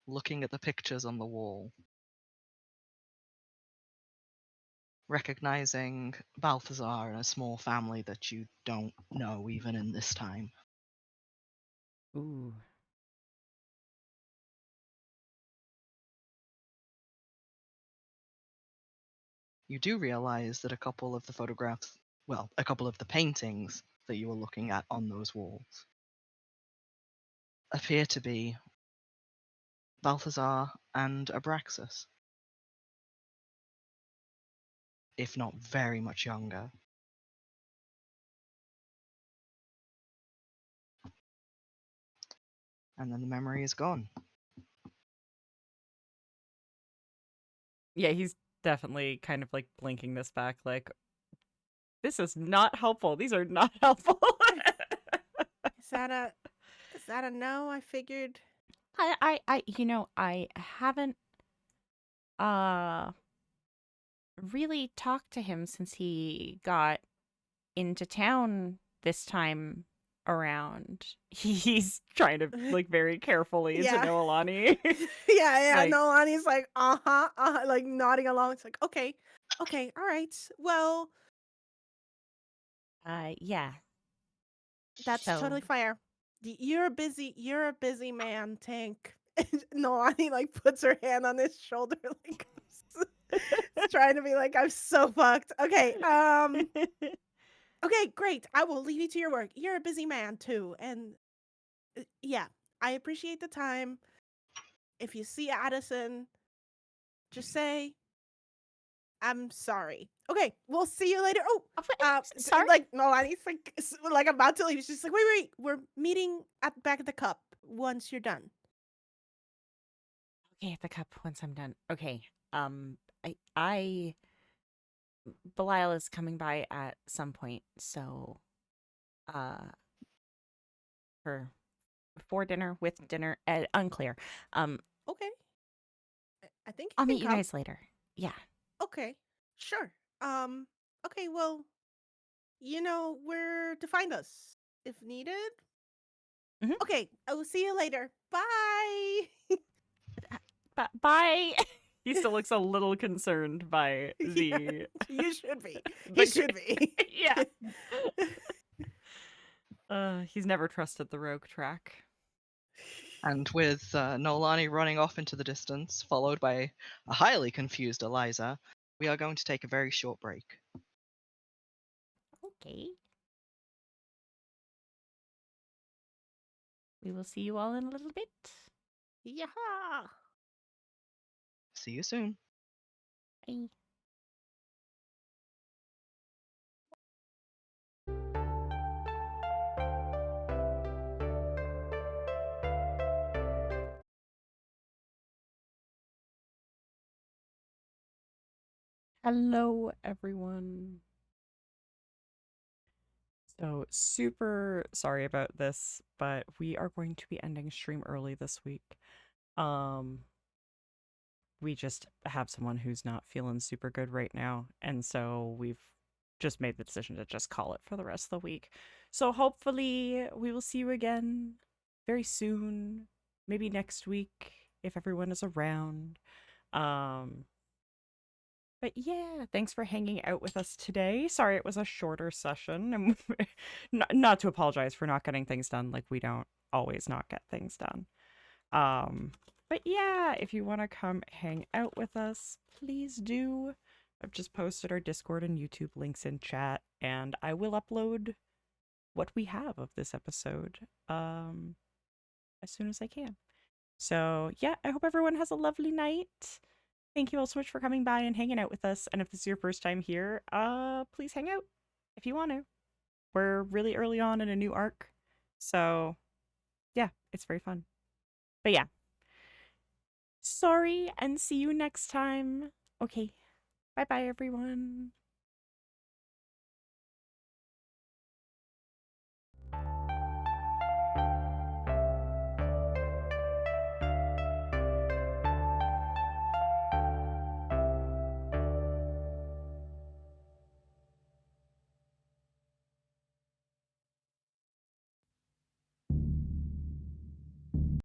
looking at the pictures on the wall, recognizing Balthazar and a small family that you don't know even in this time. Ooh. You do realize that a couple of the photographs, well, a couple of the paintings that you were looking at on those walls appear to be Balthazar and Abraxas, if not very much younger. And then the memory is gone. Yeah, he's definitely kind of like blinking this back, like, this is not helpful. These are not helpful. Is that a no? I figured. I haven't uh really talked to him since he got into town this time around. He's trying to like very carefully to Yeah. Noelani. Yeah. Like, Noelani's like, like nodding along. It's like, okay, all right. Well, yeah. that's So totally fair. You're a busy man, Tink. And Noelani like puts her hand on his shoulder, like trying to be like, I'm so fucked. Okay, okay, great. I will leave you to your work. You're a busy man too, and yeah, I appreciate the time. If you see Addison, just say I'm sorry. Okay, we'll see you later. Oh, sorry. like Nolani's like about to leave. She's just like, wait, we're meeting at the back of the cup once you're done. Okay, at the cup once I'm done. Okay. I Belial is coming by at some point, so uh for before dinner, with dinner, unclear. Okay, I think I'll you can meet you come. guys later. Yeah. Okay, sure. Okay, well, you know where to find us if needed. Mhm. Okay, I will see you later. Bye. Bye. He still looks a little concerned by Yeah, the you should be. the You should be. yeah. He's never trusted the rogue track. And with Noelani running off into the distance, followed by a highly confused Eliza, we are going to take a very short break. Okay. We will see you all in a little bit. Yeah. See you soon. Bye. Hello, everyone. So, super sorry about this, but we are going to be ending stream early this week. We just have someone who's not feeling super good right now, and so we've just made the decision to just call it for the rest of the week. So, hopefully, we will see you again very soon, maybe next week if everyone is around. But yeah, thanks for hanging out with us today. Sorry it was a shorter session, and not to apologize for not getting things done. Like, we don't always not get things done. But yeah, if you want to come hang out with us, please do. I've just posted our Discord and YouTube links in chat, and I will upload what we have of this episode as soon as I can. So yeah, I hope everyone has a lovely night. Thank you all so much for coming by and hanging out with us. And if this is your first time here, please hang out if you want to. We're really early on in a new arc. So yeah, it's very fun. But yeah. Sorry, and see you next time. Okay. Bye-bye, everyone.